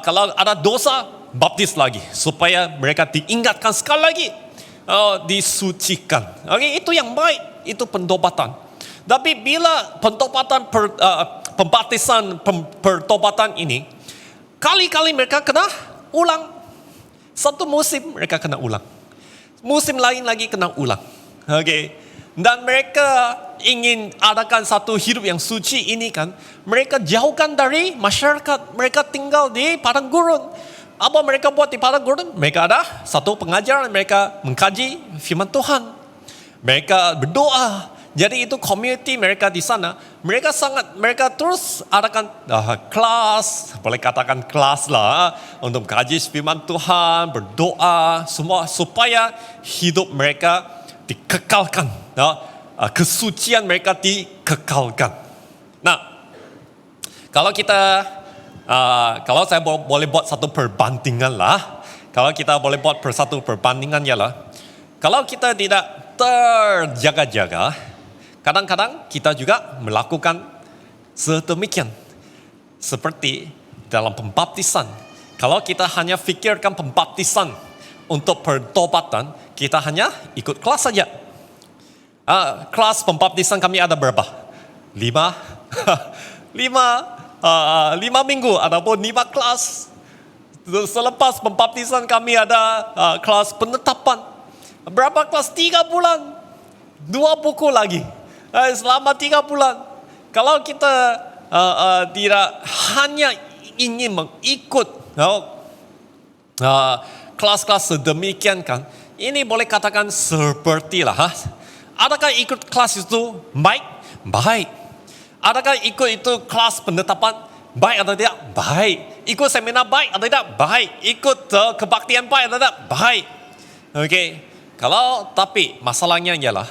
Kalau ada dosa, baptis lagi supaya mereka diingatkan sekali lagi, disucikan. Oke, itu yang baik, itu pentobatan. Tapi bila pembaptisan pertobatan ini, kali-kali mereka kena ulang. Satu musim mereka kena ulang, musim lain lagi kena ulang. Oke. Dan mereka ingin adakan satu hidup yang suci ini kan, mereka jauhkan dari masyarakat, mereka tinggal di padang gurun. Apa mereka buat di padang gurun? Mereka ada satu pengajaran, mereka mengkaji firman Tuhan, mereka berdoa. Jadi itu community mereka di sana. Mereka terus adakan kelas, boleh katakan kelas lah, untuk mengkaji firman Tuhan, berdoa, semua supaya hidup mereka dikekalkan, kesucian mereka dikekalkan. Nah, kalau saya boleh buat satu perbandingan lah, kalau kita boleh buat satu perbandingan ya lah, kalau kita tidak terjaga-jaga, kadang-kadang kita juga melakukan sedemikian. Seperti dalam pembaptisan. Kalau kita hanya fikirkan pembaptisan untuk pertobatan, kita hanya ikut kelas saja. Kelas pembaptisan kami ada berapa? 5 minggu ataupun 5 kelas. Selepas pembaptisan kami ada kelas penetapan. Berapa kelas? 3 bulan. 2 buku lagi. Selama 3 bulan. Kalau kita tidak hanya ingin mengikut kelas-kelas sedemikian kan, ini boleh katakan seperti lah. Adakah ikut kelas itu baik? Baik. Adakah ikut itu kelas penetapan baik atau tidak? Baik. Ikut seminar baik atau tidak? Baik. Ikut kebaktian baik atau tidak? Baik. Oke. Tapi masalahnya ialah,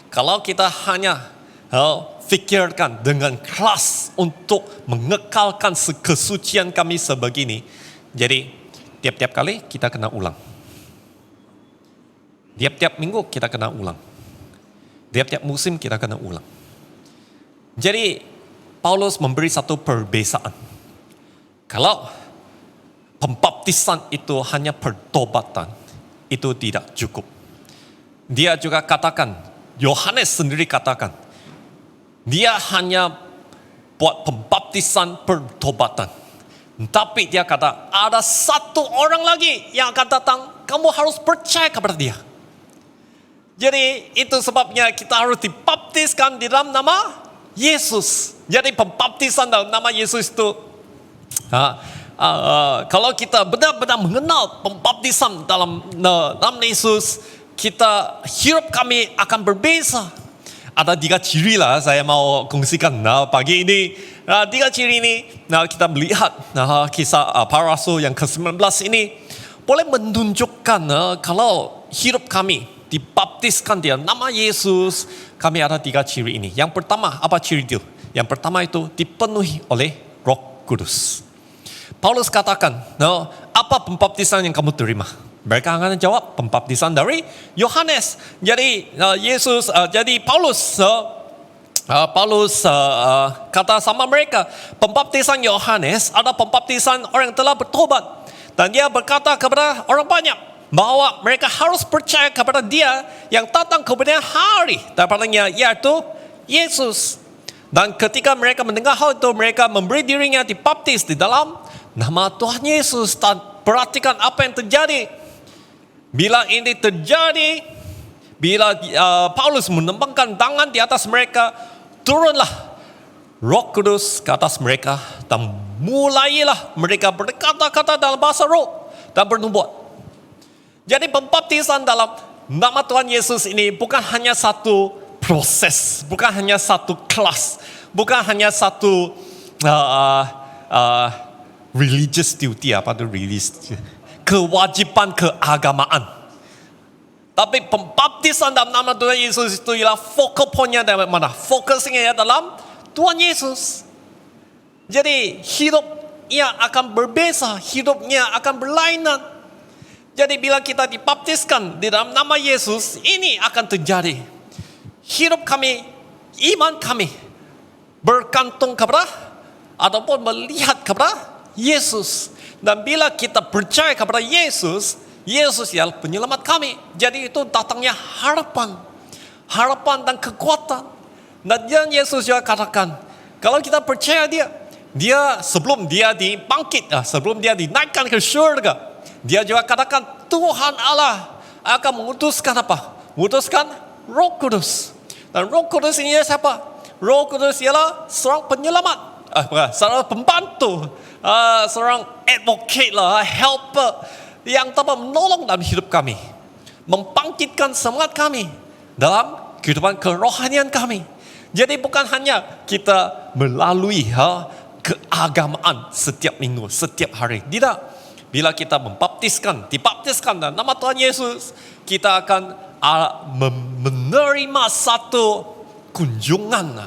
kalau kita hanya fikirkan dengan kelas untuk mengekalkan kesucian kami sebegini, jadi tiap-tiap kali kita kena ulang. Tiap-tiap minggu kita kena ulang. Tiap-tiap musim kita kena ulang. Jadi Paulus memberi satu perbezaan. Kalau pembaptisan itu hanya pertobatan, itu tidak cukup. Dia juga katakan, Yohanes sendiri katakan, dia hanya buat pembaptisan pertobatan. Tapi dia kata, ada satu orang lagi yang akan datang, kamu harus percaya kepada dia. Jadi itu sebabnya kita harus dibaptiskan di dalam nama Yesus. Jadi pembaptisan dalam nama Yesus itu, kalau kita benar-benar mengenal pembaptisan dalam nama Yesus, kita hidup kami akan berbeza. Ada 3 ciri lah saya mau kongsikan pagi ini. 3 ciri ini kita melihat kisah para rasul yang ke-19 ini boleh menunjukkan kalau hidup kami dibaptiskan di nama Yesus, kami ada 3 ciri ini. Yang pertama, apa ciri itu? Yang pertama itu dipenuhi oleh Roh Kudus. Paulus katakan, apa pembaptisan yang kamu terima? Mereka akan jawab, pembaptisan dari Yohanes. Jadi Paulus kata sama mereka, pembaptisan Yohanes ada pembaptisan orang yang telah bertobat. Dan dia berkata kepada orang banyak bahwa mereka harus percaya kepada dia yang datang kemudian hari daripadanya, yaitu Yesus. Dan ketika mereka mendengar hal itu, mereka memberi dirinya dibaptis di dalam nama Tuhan Yesus. Dan perhatikan apa yang terjadi. Bila ini terjadi, bila Paulus menembangkan tangan di atas mereka, turunlah Roh Kudus ke atas mereka dan mulailah mereka berkata-kata dalam bahasa roh dan bernubuat. Jadi pembaptisan dalam nama Tuhan Yesus ini bukan hanya satu proses, bukan hanya satu kelas, bukan hanya satu religious duty, apa itu religious? kewajiban keagamaan. Tapi pembaptisan dalam nama Tuhan Yesus itu ialah focal pointnya dari mana? Fokusnya dalam Tuhan Yesus. Jadi hidupnya akan berbeza, hidupnya akan berlainan. Jadi bila kita dibaptiskan di dalam nama Yesus, ini akan terjadi. Hidup kami, iman kami bergantung kepada ataupun melihat kepada Yesus. Dan bila kita percaya kepada Yesus, Yesus ialah penyelamat kami. Jadi itu datangnya harapan. Harapan dan kekuatan. Dan Yesus juga katakan, kalau kita percaya dia sebelum dia dibangkit, sebelum dia dinaikkan ke syurga, dia juga katakan Tuhan Allah akan mengutuskan apa? Mengutuskan Roh Kudus. Dan Roh Kudus ini siapa? Roh Kudus ialah seorang penyelamat, seorang pembantu, seorang advocate lah, helper yang dapat menolong dalam hidup kami, membangkitkan semangat kami dalam kehidupan kerohanian kami. Jadi bukan hanya kita melalui keagamaan setiap minggu, setiap hari. Tidak. Bila kita dibaptiskan dalam nama Tuhan Yesus, kita akan menerima satu kunjungan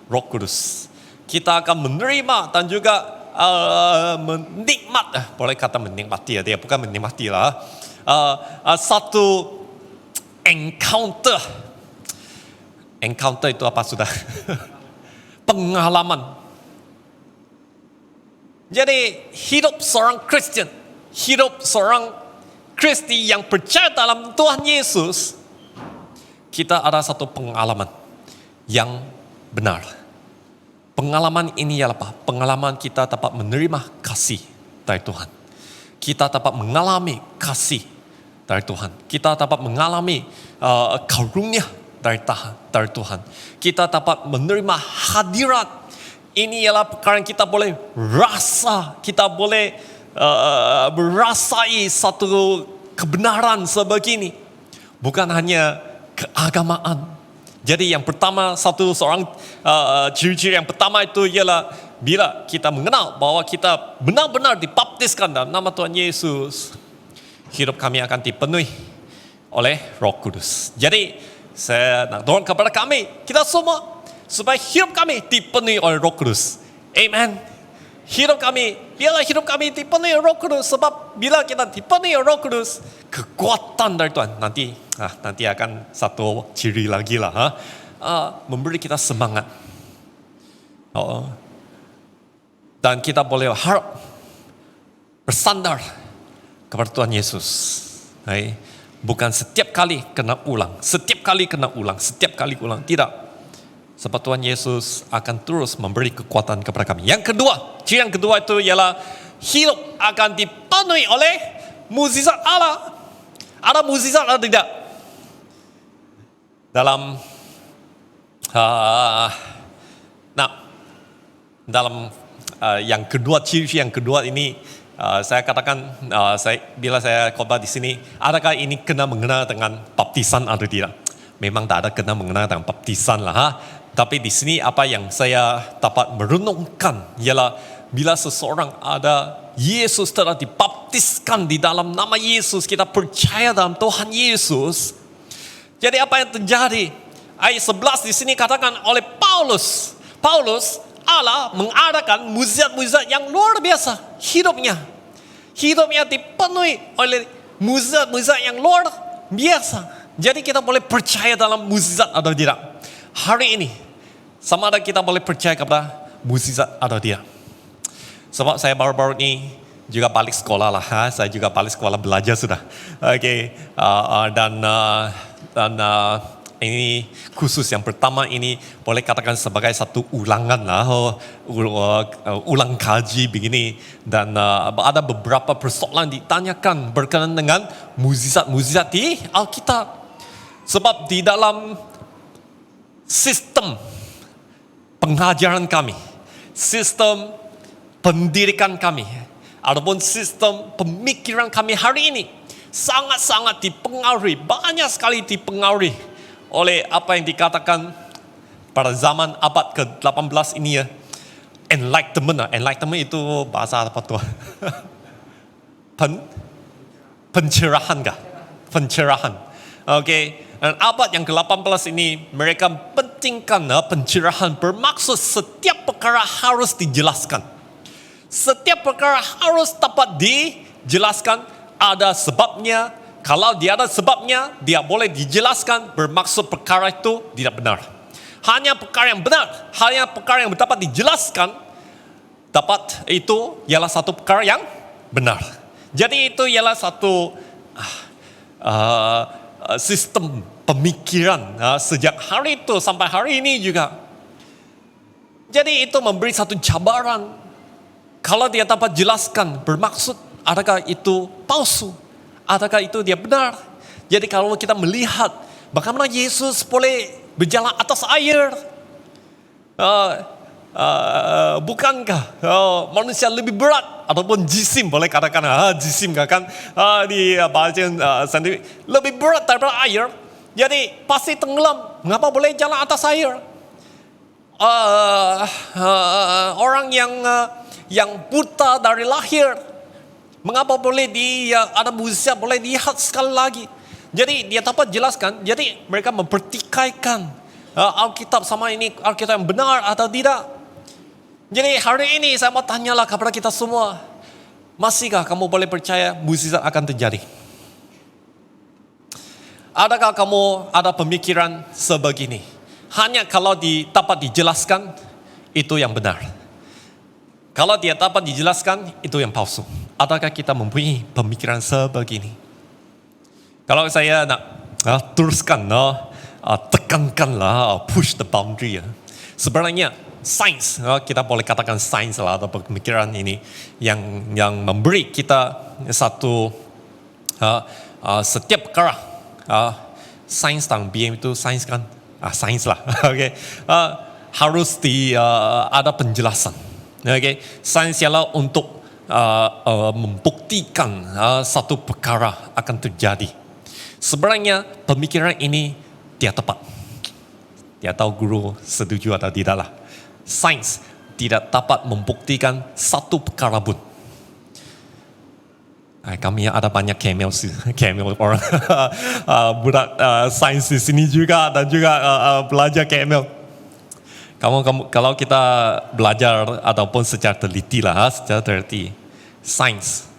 Roh Kudus. Kita akan menerima dan juga menikmat, boleh kata menikmati ya, dia bukan menikmati lah. Satu encounter itu apa sudah? Pengalaman. Jadi hidup seorang Kristen, hidup seorang Kristi yang percaya dalam Tuhan Yesus, kita ada satu pengalaman yang benar. Pengalaman ini ialah apa? Pengalaman kita dapat menerima kasih dari Tuhan. Kita dapat mengalami kasih dari Tuhan. Kita dapat mengalami karunia dari Tuhan. Kita dapat menerima hadirat. Ini ialah perkara yang kita boleh rasa. Kita boleh merasai satu kebenaran sebegini. Bukan hanya keagamaan. Jadi yang pertama, seorang ciri-ciri yang pertama itu ialah bila kita mengenal bahwa kita benar-benar dibaptiskan dalam nama Tuhan Yesus, hidup kami akan dipenuhi oleh Roh Kudus. Jadi saya nak dorong kepada kami, kita semua, supaya hidup kami dipenuhi oleh Roh Kudus. Amen. Biarlah hidup kami dipenuhi Roh Kudus. Sebab bila kita dipenuhi Roh Kudus, kekuatan dari Tuhan nanti akan satu ciri lagi lah, memberi kita semangat. Dan kita boleh harap bersandar kepada Tuhan Yesus. Bukan setiap kali kena ulang. Tidak. Sebab Tuhan Yesus akan terus memberi kekuatan kepada kami. Yang kedua, ciri yang kedua itu ialah hidup akan dipenuhi oleh mukjizat Allah. Ada mukjizat atau tidak? Dalam yang kedua, ciri yang kedua ini, saya katakan, bila saya khotbah di sini, adakah ini kena mengenal dengan baptisan atau tidak? Memang tak ada kena mengenal dengan baptisan lah. Tapi di sini apa yang saya dapat merenungkan ialah bila seseorang Yesus telah dibaptiskan di dalam nama Yesus, kita percaya dalam Tuhan Yesus. Jadi apa yang terjadi? Ayat 11 di sini katakan oleh Paulus, Allah mengadakan mukjizat-mukjizat yang luar biasa. Hidupnya dipenuhi oleh mukjizat-mukjizat yang luar biasa. Jadi kita boleh percaya dalam mukjizat atau tidak. Hari ini, sama ada kita boleh percaya kepada mukjizat atau tidak. Sebab saya baru-baru ini juga balik sekolah lah. Saya juga balik sekolah belajar sudah. Dan ini khusus yang pertama ini boleh katakan sebagai satu ulangan lah. Ulang kaji begini. Dan ada beberapa persoalan ditanyakan berkenaan dengan mukjizat-mukjizat di Alkitab. Sebab di dalam sistem pengajaran kami, sistem pendidikan kami, ataupun sistem pemikiran kami hari ini sangat-sangat dipengaruhi, banyak sekali dipengaruhi oleh apa yang dikatakan pada zaman abad ke-18 ini ya, enlightenment itu bahasa apa tuh? Pencerahan kah? Pencerahan. Oke. Dan abad yang ke-18 ini mereka pentingkan pencerahan, bermaksud setiap perkara harus dijelaskan. Setiap perkara harus dapat dijelaskan, ada sebabnya. Kalau dia ada sebabnya, dia boleh dijelaskan, bermaksud perkara itu tidak benar. Hanya perkara yang benar, hanya perkara yang dapat dijelaskan, dapat itu ialah satu perkara yang benar. Jadi itu ialah satu sistem pemikiran sejak hari itu sampai hari ini juga. Jadi itu memberi satu cabaran. Kalau dia dapat jelaskan, bermaksud adakah itu palsu, adakah itu dia benar. Jadi kalau kita melihat bagaimana Yesus boleh berjalan atas air, bukankah manusia lebih berat ataupun jisim, boleh katakan jisim kan di bacaan sendiri lebih berat daripada air, jadi pasti tenggelam. Mengapa boleh jalan atas air? Orang yang buta dari lahir, mengapa boleh ada mujizat boleh lihat sekali lagi? Jadi dia dapat jelaskan. Jadi mereka mempertikaikan Alkitab sama ini Alkitab yang benar atau tidak. Jadi hari ini saya mau tanyalah kepada kita semua, masihkah kamu boleh percaya mujizat akan terjadi? Adakah kamu ada pemikiran sebegini? Hanya kalau dapat dijelaskan, itu yang benar. Kalau dia dapat dijelaskan, itu yang palsu. Adakah kita mempunyai pemikiran sebegini? Kalau saya nak teruskan, tekankanlah, push the boundary. Sebenarnya sains, kita boleh katakan sains lah atau pemikiran ini yang memberi kita satu setiap perkara. Sains tentang BM itu sains kan? Sains lah. Okay. Harus ada penjelasan. Okay. Sains ialah untuk membuktikan satu perkara akan terjadi. Sebenarnya pemikiran ini tidak tepat. Tidak tahu guru setuju atau tidak lah. Sains tidak dapat membuktikan satu perkara pun. Kami ada banyak camel orang budak sains di sini juga dan juga belajar camel. Kalau kita belajar ataupun secara teliti lah, sains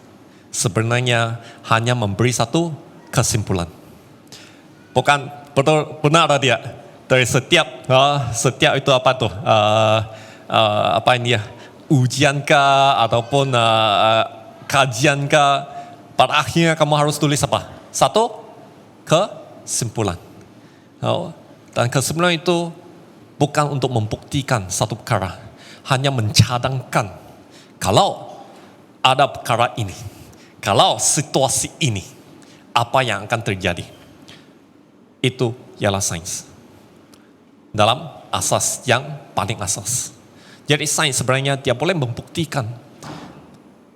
sebenarnya hanya memberi satu kesimpulan. Bukan benar ada dia dari setiap itu apa tuh apa ini ya, ujian kah ataupun kajian kah, pada akhirnya kamu harus tulis apa? Satu kesimpulan. Dan kesimpulan itu bukan untuk membuktikan satu perkara, hanya mencadangkan kalau ada perkara ini, kalau situasi ini, apa yang akan terjadi. Itu ialah sains. Dalam asas yang paling asas. Jadi sains sebenarnya dia boleh membuktikan.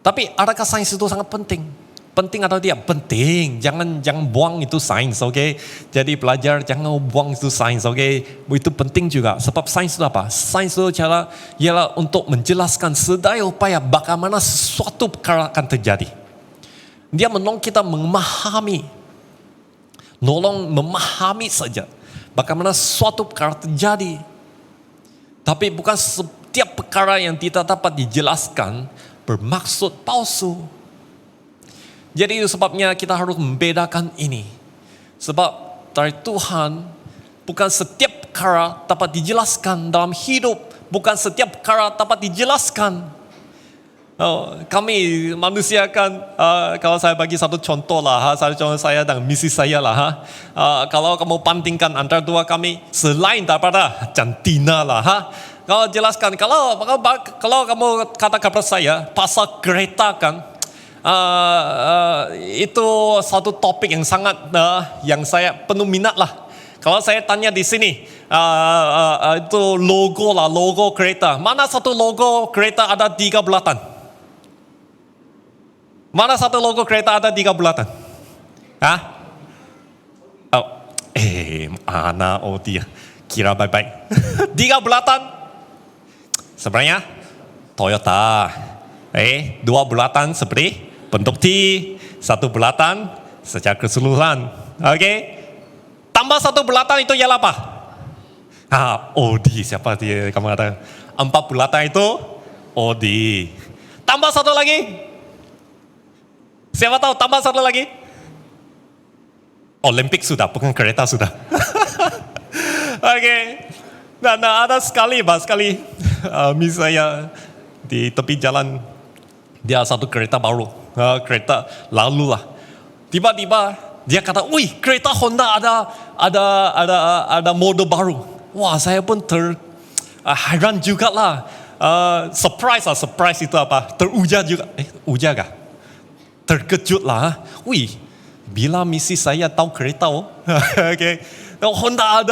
Tapi adakah sains itu sangat penting? Penting atau tidak? Penting. Jangan buang itu sains, oke? Jadi belajar jangan buang itu sains, oke? Itu penting juga. Sebab sains itu apa? Sains itu ialah untuk menjelaskan sedaya upaya bagaimana sesuatu perkara akan terjadi. Dia menolong kita memahami saja bagaimana suatu perkara terjadi. Tapi bukan setiap perkara yang tidak dapat dijelaskan bermaksud palsu. Jadi itu sebabnya kita harus membedakan ini. Sebab dari Tuhan bukan setiap perkara dapat dijelaskan dalam hidup. Bukan setiap perkara dapat dijelaskan. Kami manusia kan, kalau saya bagi satu contoh lah, contoh saya dan misi saya lah. Kalau kamu bandingkan antara dua kami, selain daripada jantina lah. Kalau jelaskan, kalau kamu kata kepada saya pasal kereta kan, itu satu topik yang sangat yang saya penuh minat lah. Kalau saya tanya di sini, itu logo kereta. Mana satu logo kereta ada 3 bulatan? Mana satu logo kereta ada 3 bulatan? Mana dia? Kira baik-baik. 3 bulatan. Sebenarnya Toyota. 2 bulatan seperti bentuk T. satu bulatan secara keseluruhan. Oke. Tambah satu bulatan itu ialah apa? Odi, siapa dia kamu katakan? 4 bulatan itu Odi. Tambah satu lagi. Siapa tahu tambah satu lagi? Olimpik sudah, bukan kereta sudah. Oke. Dan ada sekali misalnya di tepi jalan dia satu kereta baru, kereta lalu lah. Tiba-tiba dia kata, "Wih, kereta Honda ada mode baru." Wah, saya pun heran juga lah. Surprise itu apa? Teruja juga. Uja kah? Terkejut lah. Wih, bila misi saya tahu kereta, okay. Honda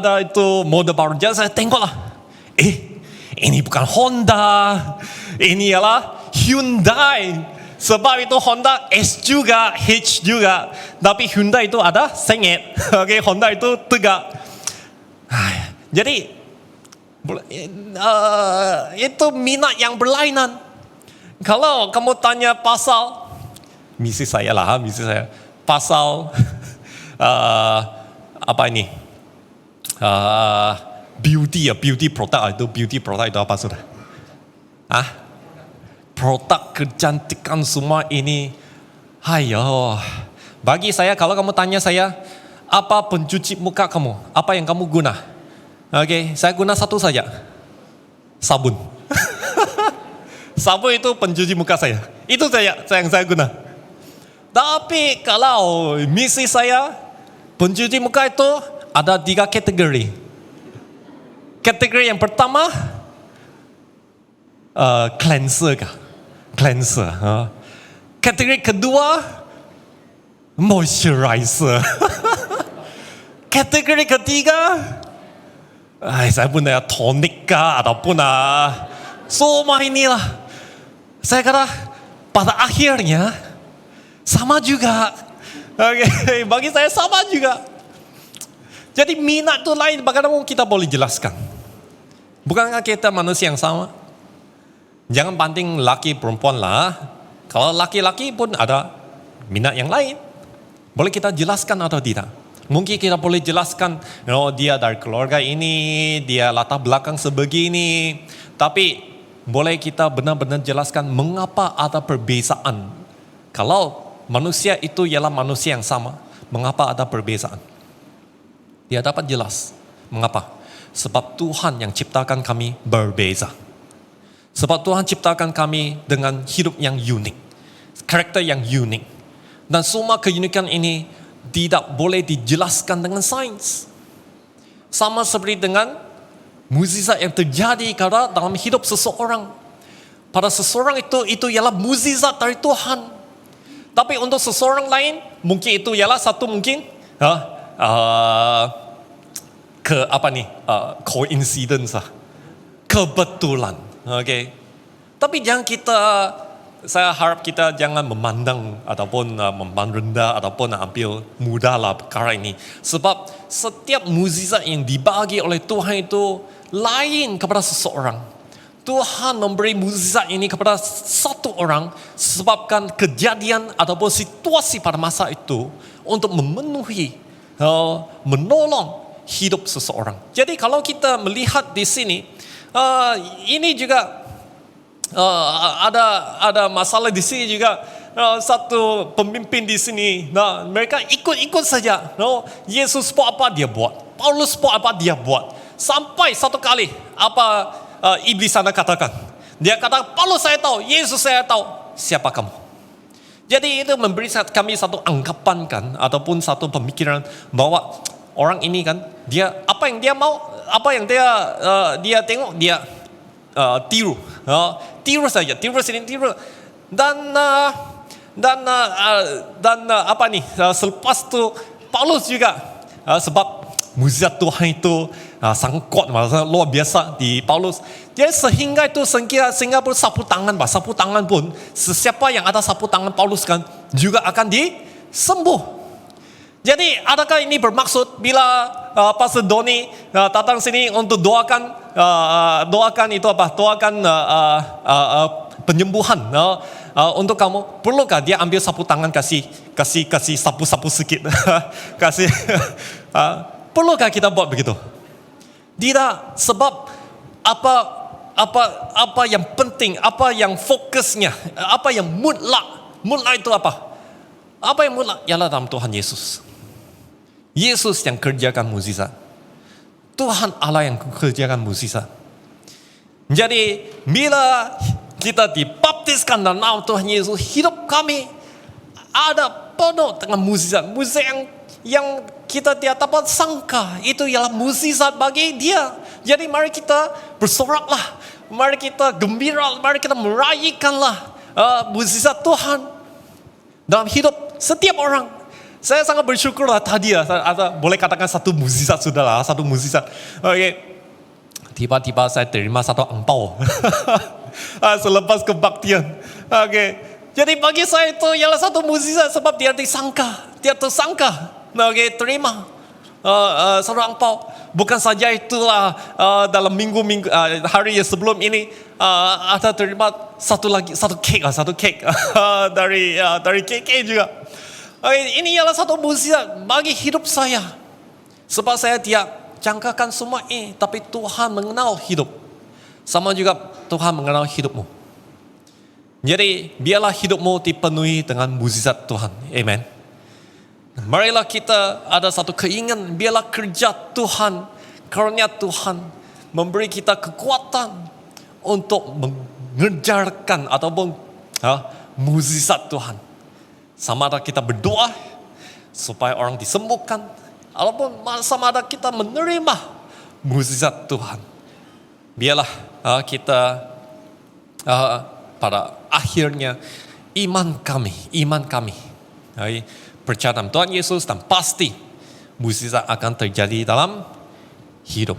ada itu mode baru. Jadi saya tengok lah. Ini bukan Honda, ini ialah Hyundai. Sebab itu Honda S juga, H juga. Tapi Hyundai itu ada sengit. Okay, Honda itu tegak. Jadi itu minat yang berlainan. Kalau kamu tanya pasal misi saya, pasal apa ini? Beauty product itu apa sudah? Produk kecantikan semua ini. Hayo. Bagi saya, kalau kamu tanya saya, apa pencuci muka kamu? Apa yang kamu guna? Oke, saya guna satu saja. Sabun. Sabun itu pencuci muka saya. Itu saja yang saya guna. Tapi kalau misi saya, pencuci muka itu ada 3 kategori. Kategori yang pertama, cleanser kah? Cleanser. Kategori kedua, moisturizer. Kategori ketiga, saya punya tonic kah ataupun semua inilah. Saya kata pada akhirnya sama juga. Okay. Bagi saya sama juga. Jadi minat itu lain, bagaimana kita boleh jelaskan? Bukankah kita manusia yang sama? Jangan banding laki perempuan lah. Kalau laki-laki pun ada minat yang lain. Boleh kita jelaskan atau tidak? Mungkin kita boleh jelaskan, dia dari keluarga ini, dia latar belakang sebegini. Tapi boleh kita benar-benar jelaskan mengapa ada perbezaan. Kalau manusia itu ialah manusia yang sama, mengapa ada perbezaan? Dia dapat jelas. Mengapa? Sebab Tuhan yang ciptakan kami berbeza. Sebab Tuhan ciptakan kami dengan hidup yang unik. Karakter yang unik. Dan semua keunikan ini tidak boleh dijelaskan dengan sains. Sama seperti dengan mukjizat yang terjadi dalam hidup seseorang. Pada seseorang itu ialah mukjizat dari Tuhan. Tapi untuk seseorang lain, mungkin itu ialah satu mungkin coincidence lah. Kebetulan. Okay. Tapi saya harap kita jangan memandang ataupun memandang rendah ataupun ambil mudah lah perkara ini. Sebab setiap mukjizat yang dibagi oleh Tuhan itu lain kepada seseorang. Tuhan memberi mukjizat ini kepada satu orang sebabkan kejadian ataupun situasi pada masa itu untuk memenuhi, menolong hidup seseorang. Jadi kalau kita melihat di sini, ini juga ada masalah di sini juga. Satu pemimpin di sini, mereka ikut saja. Yesus buat apa dia buat, Paulus buat apa dia buat. Sampai satu kali apa iblis sana katakan, dia kata, Paulus saya tahu, Yesus saya tahu, siapa kamu? Jadi itu memberi kami satu anggapan kan, ataupun satu pemikiran bahwa orang ini kan, dia apa yang dia mau, apa yang dia tengok, dia tiru, tiru saja, tiru sini, tiru. Dan apa nih? Selepas tu Paulus juga, sebab mukjizat Tuhan itu sangat kuat, luar biasa di Paulus. Jadi sehingga pun sapu tangan pun sesiapa yang ada sapu tangan Paulus kan juga akan disembuh. Jadi adakah ini bermaksud bila Pastor Doni datang sini untuk doakan itu apa? Doakan penyembuhan untuk kamu, perlukah dia ambil sapu tangan kasih sapu-sapu sedikit, kasih, perlukah kita buat begitu? Tidak, sebab apa yang penting, apa yang fokusnya, apa yang mutlak itu apa? Apa yang mutlak? Ialah dalam Tuhan Yesus. Yesus yang kerjakan mukjizat. Tuhan Allah yang kerjakan mukjizat. Jadi bila kita dibaptiskan dalam nama Tuhan Yesus, hidup kami ada penuh dengan mukjizat yang kita tidak dapat sangka. Itu ialah mukjizat bagi Dia. Jadi mari kita bersoraklah, mari kita gembira, mari kita merayakanlah mukjizat Tuhan dalam hidup setiap orang. Saya sangat bersyukurlah tadi boleh katakan satu mukjizat sudahlah, satu mukjizat. Okay. Tiba-tiba saya terima satu angpau selepas kebaktian. Okay. Jadi bagi saya itu ialah satu mukjizat sebab dia tersangka. Okay, terima satu angpau. Bukan saja itulah dalam minggu hari yang sebelum ini ada terima satu cake dari KK juga. Ini ialah satu mukjizat bagi hidup saya. Sebab saya tidak jangkakan semua ini, tapi Tuhan mengenal hidup. Sama juga Tuhan mengenal hidupmu. Jadi biarlah hidupmu dipenuhi dengan mukjizat Tuhan. Amen. Marilah kita ada satu keinginan, biarlah kerja Tuhan, karunia Tuhan memberi kita kekuatan untuk mengejarkan ataupun mukjizat Tuhan. Sama ada kita berdoa supaya orang disembuhkan, ataupun sama ada kita menerima mukjizat Tuhan. Biarlah kita pada akhirnya iman kami percaya dalam Tuhan Yesus, dan pasti mukjizat akan terjadi dalam hidup.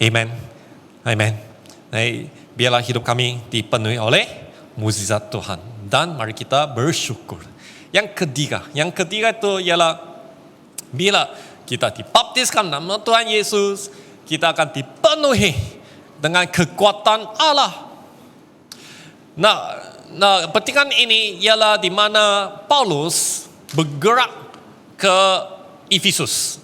Amen. Biarlah hidup kami dipenuhi oleh mukjizat Tuhan, dan mari kita bersyukur. Yang ketiga itu ialah bila kita dibaptiskan nama Tuhan Yesus, kita akan dipenuhi dengan kekuatan Allah. Nah, petikan ini ialah di mana Paulus bergerak ke Efesus.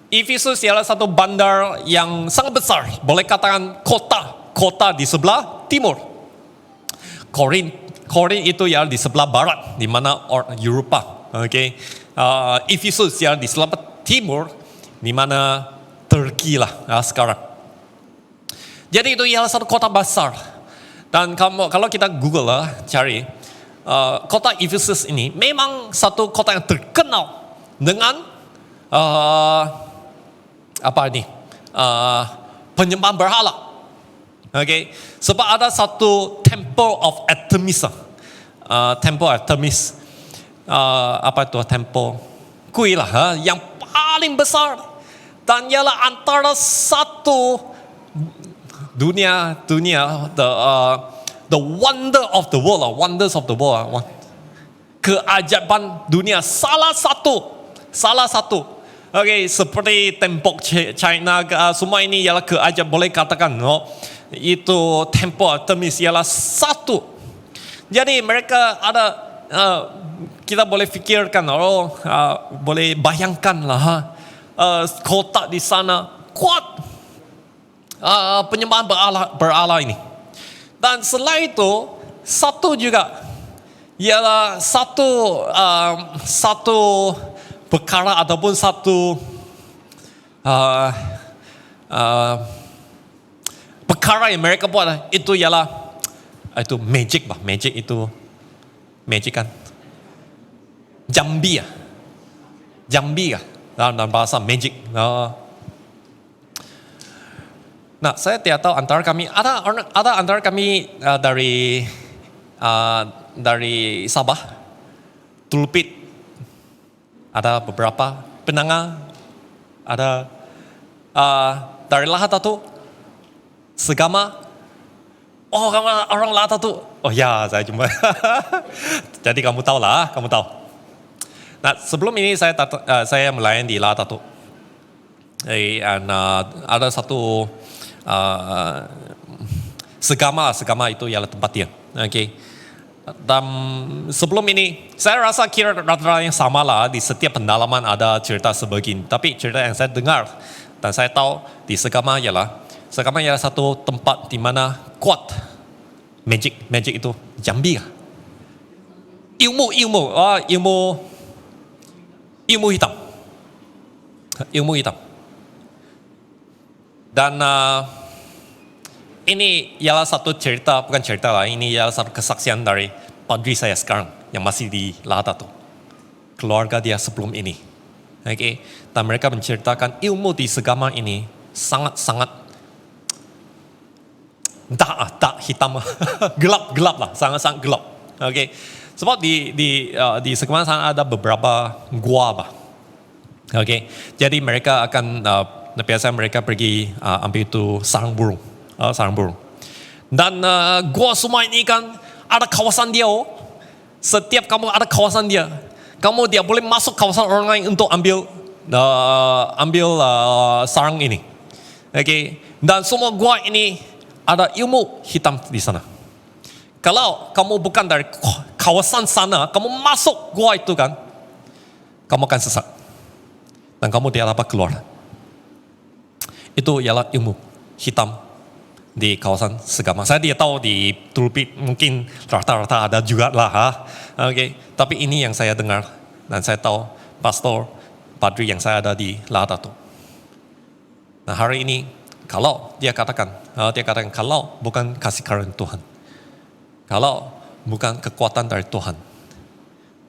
Efesus ialah satu bandar yang sangat besar, boleh katakan kota di sebelah timur. Korin itu ialah di sebelah barat, di mana Eropa. Okay. Efesus ialah di sebelah timur, di mana Turki lah sekarang. Jadi itu ialah satu kota besar. Dan kalau kita Google cari kota Efesus ini, memang satu kota yang terkenal dengan penyembahan berhala. Okay. Sebab ada satu Temple of Artemis. Temple Artemis. Temple kui lah, yang paling besar. Dan ialah antara satu dunia the wonder of the world, wonders of the world. Keajaiban dunia salah satu. Okay, seperti tembok China, semua ini ialah keajaiban, boleh katakan itu Temple Artemis ialah satu. Jadi mereka ada, kita boleh fikirkan, boleh bayangkan lah, kota di sana kuat penyembahan berhala ini. Dan selain itu, satu juga ialah satu perkara ataupun satu perkara yang mereka buat itu ialah itu magic kan, jambi dalam bahasa magic. Nah, saya tidak tahu antara kami ada antara kami dari Sabah, Tulpit, ada beberapa Penanga, ada dari Lahadatu, Segama. Oh, orang Lahadatu. Oh ya, saya cuma. Jadi kamu tahu. Nah, sebelum ini saya melayani di Lahadatu. Ada satu Segama itu ialah tempat dia. Okay. Dan sebelum ini, saya rasa kira rata-rata yang sama lah. Di setiap pendalaman ada cerita sebegini. Tapi cerita yang saya dengar dan saya tahu di Segama ialah satu tempat di mana kuat magic itu jambi. Ilmu hitam. Ilmu hitam. Dan ini ialah satu cerita, bukan cerita lah, ini ialah satu kesaksian dari padri saya sekarang yang masih di Lahad Datu. Keluarga dia sebelum ini. Okay. Dan mereka menceritakan ilmu di Segama ini sangat-sangat tak hitam, gelap lah, sangat-sangat gelap. Okay. Sebab di Segama sana ada beberapa gua. Okay. Jadi mereka akan biasa mereka pergi ambil itu sarang burung. Dan gua semua ini kan ada kawasan dia. Setiap kamu ada kawasan dia. Kamu dia boleh masuk kawasan orang lain untuk ambil sarang ini. Okay. Dan semua gua ini ada ilmu hitam di sana. Kalau kamu bukan dari kawasan sana, kamu masuk gua itu kan, kamu akan sesat. Dan kamu tidak dapat keluar. Itu ialah ilmu hitam di kawasan Segama. Saya tidak tahu di Tulpit mungkin rata-rata ada juga lah. Okay. Tapi ini yang saya dengar dan saya tahu padri yang saya ada di Lahad Datu. Nah hari ini kalau dia katakan kalau bukan kasih karunia Tuhan, kalau bukan kekuatan dari Tuhan,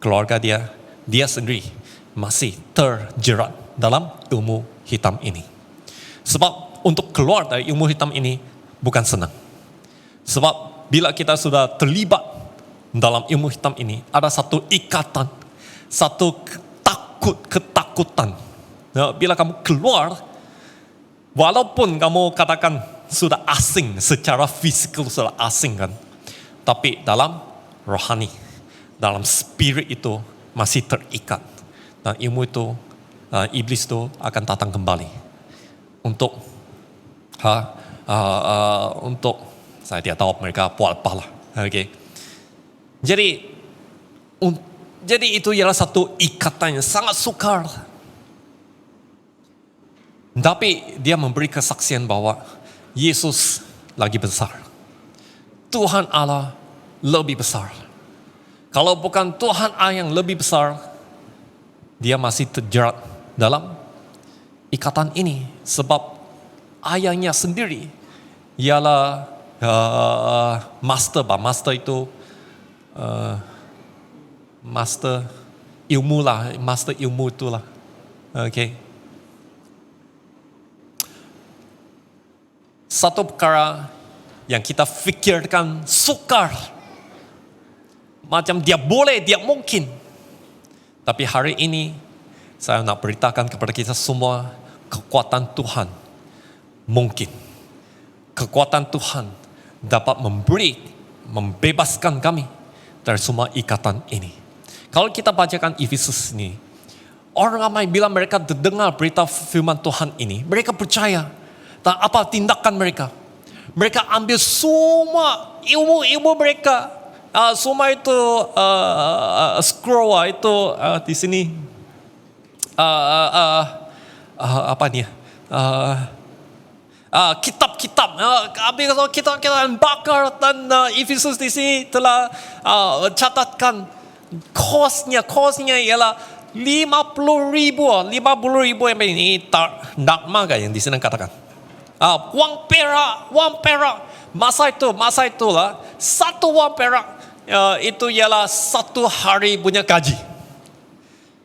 keluarga dia sendiri masih terjerat dalam ilmu hitam ini. Sebab untuk keluar dari ilmu hitam ini bukan senang. Sebab bila kita sudah terlibat dalam ilmu hitam ini, ada satu ikatan, satu ketakutan. Nah, bila kamu keluar, walaupun kamu katakan sudah asing, secara fisikal sudah asing kan, tapi dalam rohani, dalam spirit itu masih terikat. Dan ilmu itu, iblis itu akan datang kembali untuk saya tidak tahu mereka buat apa lah. Okay. Jadi itu ialah satu ikatan yang sangat sukar. Tapi dia memberi kesaksian bahwa Yesus lagi besar. Tuhan Allah lebih besar. Kalau bukan Tuhan Allah yang lebih besar, dia masih terjerat dalam ikatan ini. Sebab ayahnya sendiri ialah master itu master ilmu itulah. Okay. Satu perkara yang kita fikirkan sukar, macam dia boleh, dia mungkin. Tapi hari ini saya nak beritakan kepada kita semua, kekuatan Tuhan mungkin. Kekuatan Tuhan dapat membebaskan kami dari semua ikatan ini. Kalau kita bacakan Efesus ini, orang ramai bila mereka dengar berita firman Tuhan ini, mereka percaya. Dan apa tindakan mereka? Mereka ambil semua ilmu mereka, semua itu scroll itu di sini apa nih? Kitab-kitab, ambil kitab dan bakar. Dan Efesus di sini telah catatkan kosnya ialah 50,000 yang ini tak maga yang di sini katakan. Wang perak. Masa itulah satu wang perak itu ialah satu hari punya gaji.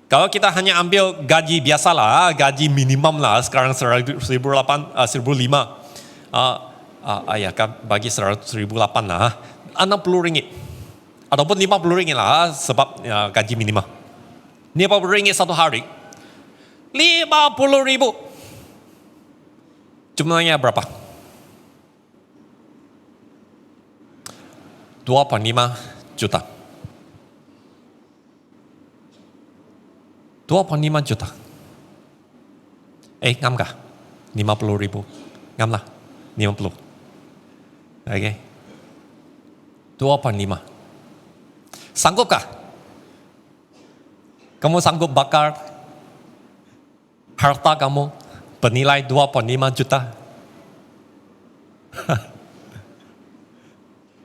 Kalau kita hanya ambil gaji biasalah, gaji minimum lah sekarang 1,500, ya kan bagi 100,008 lah, 60 ringgit ataupun 50 ringgit lah sebab gaji minimum. 50 ringgit satu hari, 50,000. Jumlahnya berapa? 2,5 juta. 2,5 juta. Ngam kah? 50,000. Ngam lah. 50. Okay. 2,5. Sanggupkah? Kamu sanggup bakar harta kamu bernilai 2,5 juta?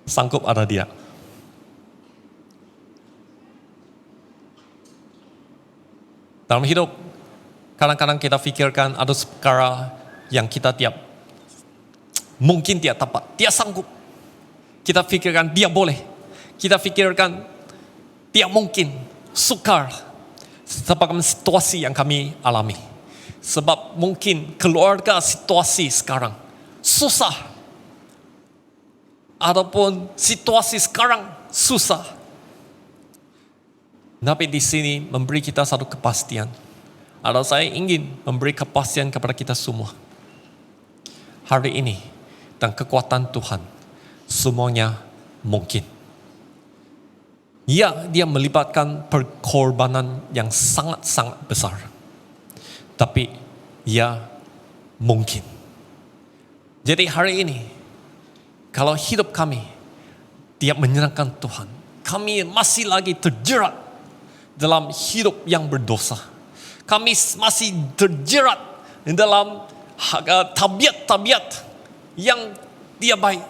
Sanggup ada dia. Dalam hidup, kadang-kadang kita pikirkan ada perkara yang kita mungkin dia dapat, dia sanggup. Kita pikirkan dia boleh. Kita pikirkan dia mungkin, sukar. Sebab situasi yang kami alami. Sebab mungkin keluarga situasi sekarang susah. Ataupun situasi sekarang susah. Nabi di sini memberi kita satu kepastian. Atau saya ingin memberi kepastian kepada kita semua. Hari ini dan kekuatan Tuhan semuanya mungkin. Ya, dia melibatkan pengorbanan yang sangat-sangat besar. Tapi ya mungkin. Jadi hari ini kalau hidup kami dia menyenangkan Tuhan, kami masih lagi terjerat dalam hidup yang berdosa. Kami masih terjerat dalam tabiat-tabiat yang tidak baik.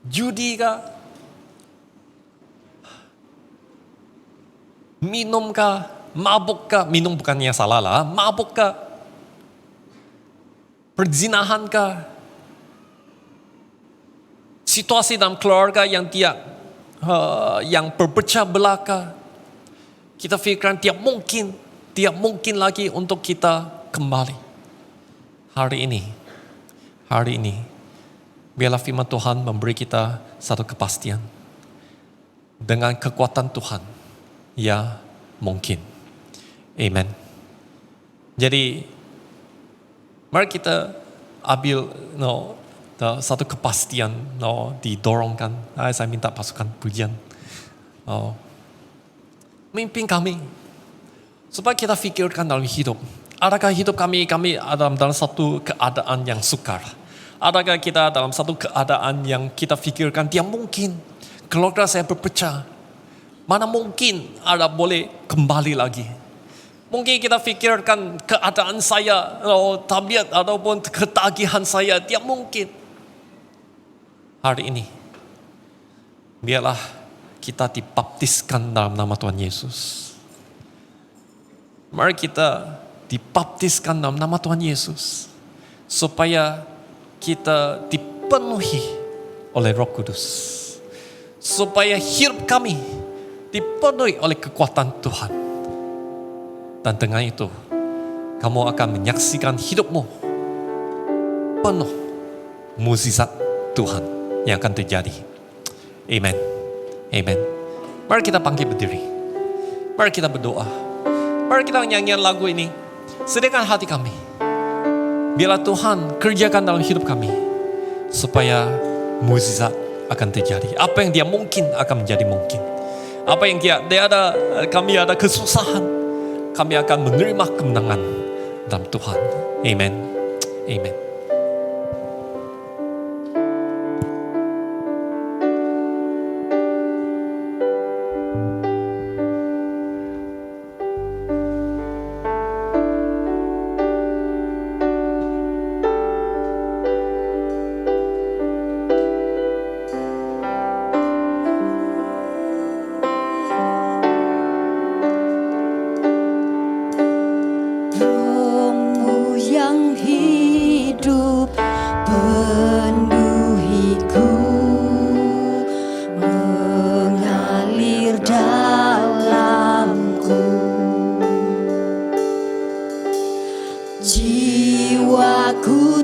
Judi kah? Minum kah? Mabuk kah? Minum bukannya salah lah. Mabuk kah? Perzinahan kah? Situasi dalam keluarga yang yang berpecah belah kah? Kita fikirkan tiap mungkin lagi untuk kita kembali. Hari ini, biarlah firman Tuhan memberi kita satu kepastian. Dengan kekuatan Tuhan, ya mungkin. Amen. Jadi, mari kita ambil satu kepastian didorongkan. Saya minta pasukan pujian. Mimpin kami. Supaya kita fikirkan dalam hidup. Adakah hidup kami dalam satu keadaan yang sukar? Adakah kita dalam satu keadaan yang kita fikirkan dia mungkin keluarga saya berpecah? Mana mungkin ada boleh kembali lagi? Mungkin kita fikirkan keadaan saya, tabiat ataupun ketagihan saya dia mungkin. Hari ini, biarlah kita dibaptiskan dalam nama Tuhan Yesus. Mari kita dibaptiskan dalam nama Tuhan Yesus. Supaya kita dipenuhi oleh Roh Kudus. Supaya hidup kami dipenuhi oleh kekuatan Tuhan. Dan dengan itu, kamu akan menyaksikan hidupmu penuh mukjizat Tuhan yang akan terjadi. Amen. Amen. Mari kita bangkit berdiri. Mari kita berdoa. Mari kita nyanyian lagu ini. Sediakan hati kami. Biarlah Tuhan kerjakan dalam hidup kami. Supaya mukjizat akan terjadi. Apa yang dia mungkin akan menjadi mungkin. Apa yang kami ada kesusahan. Kami akan menerima kemenangan dalam Tuhan. Amen. Amen. Jiwaku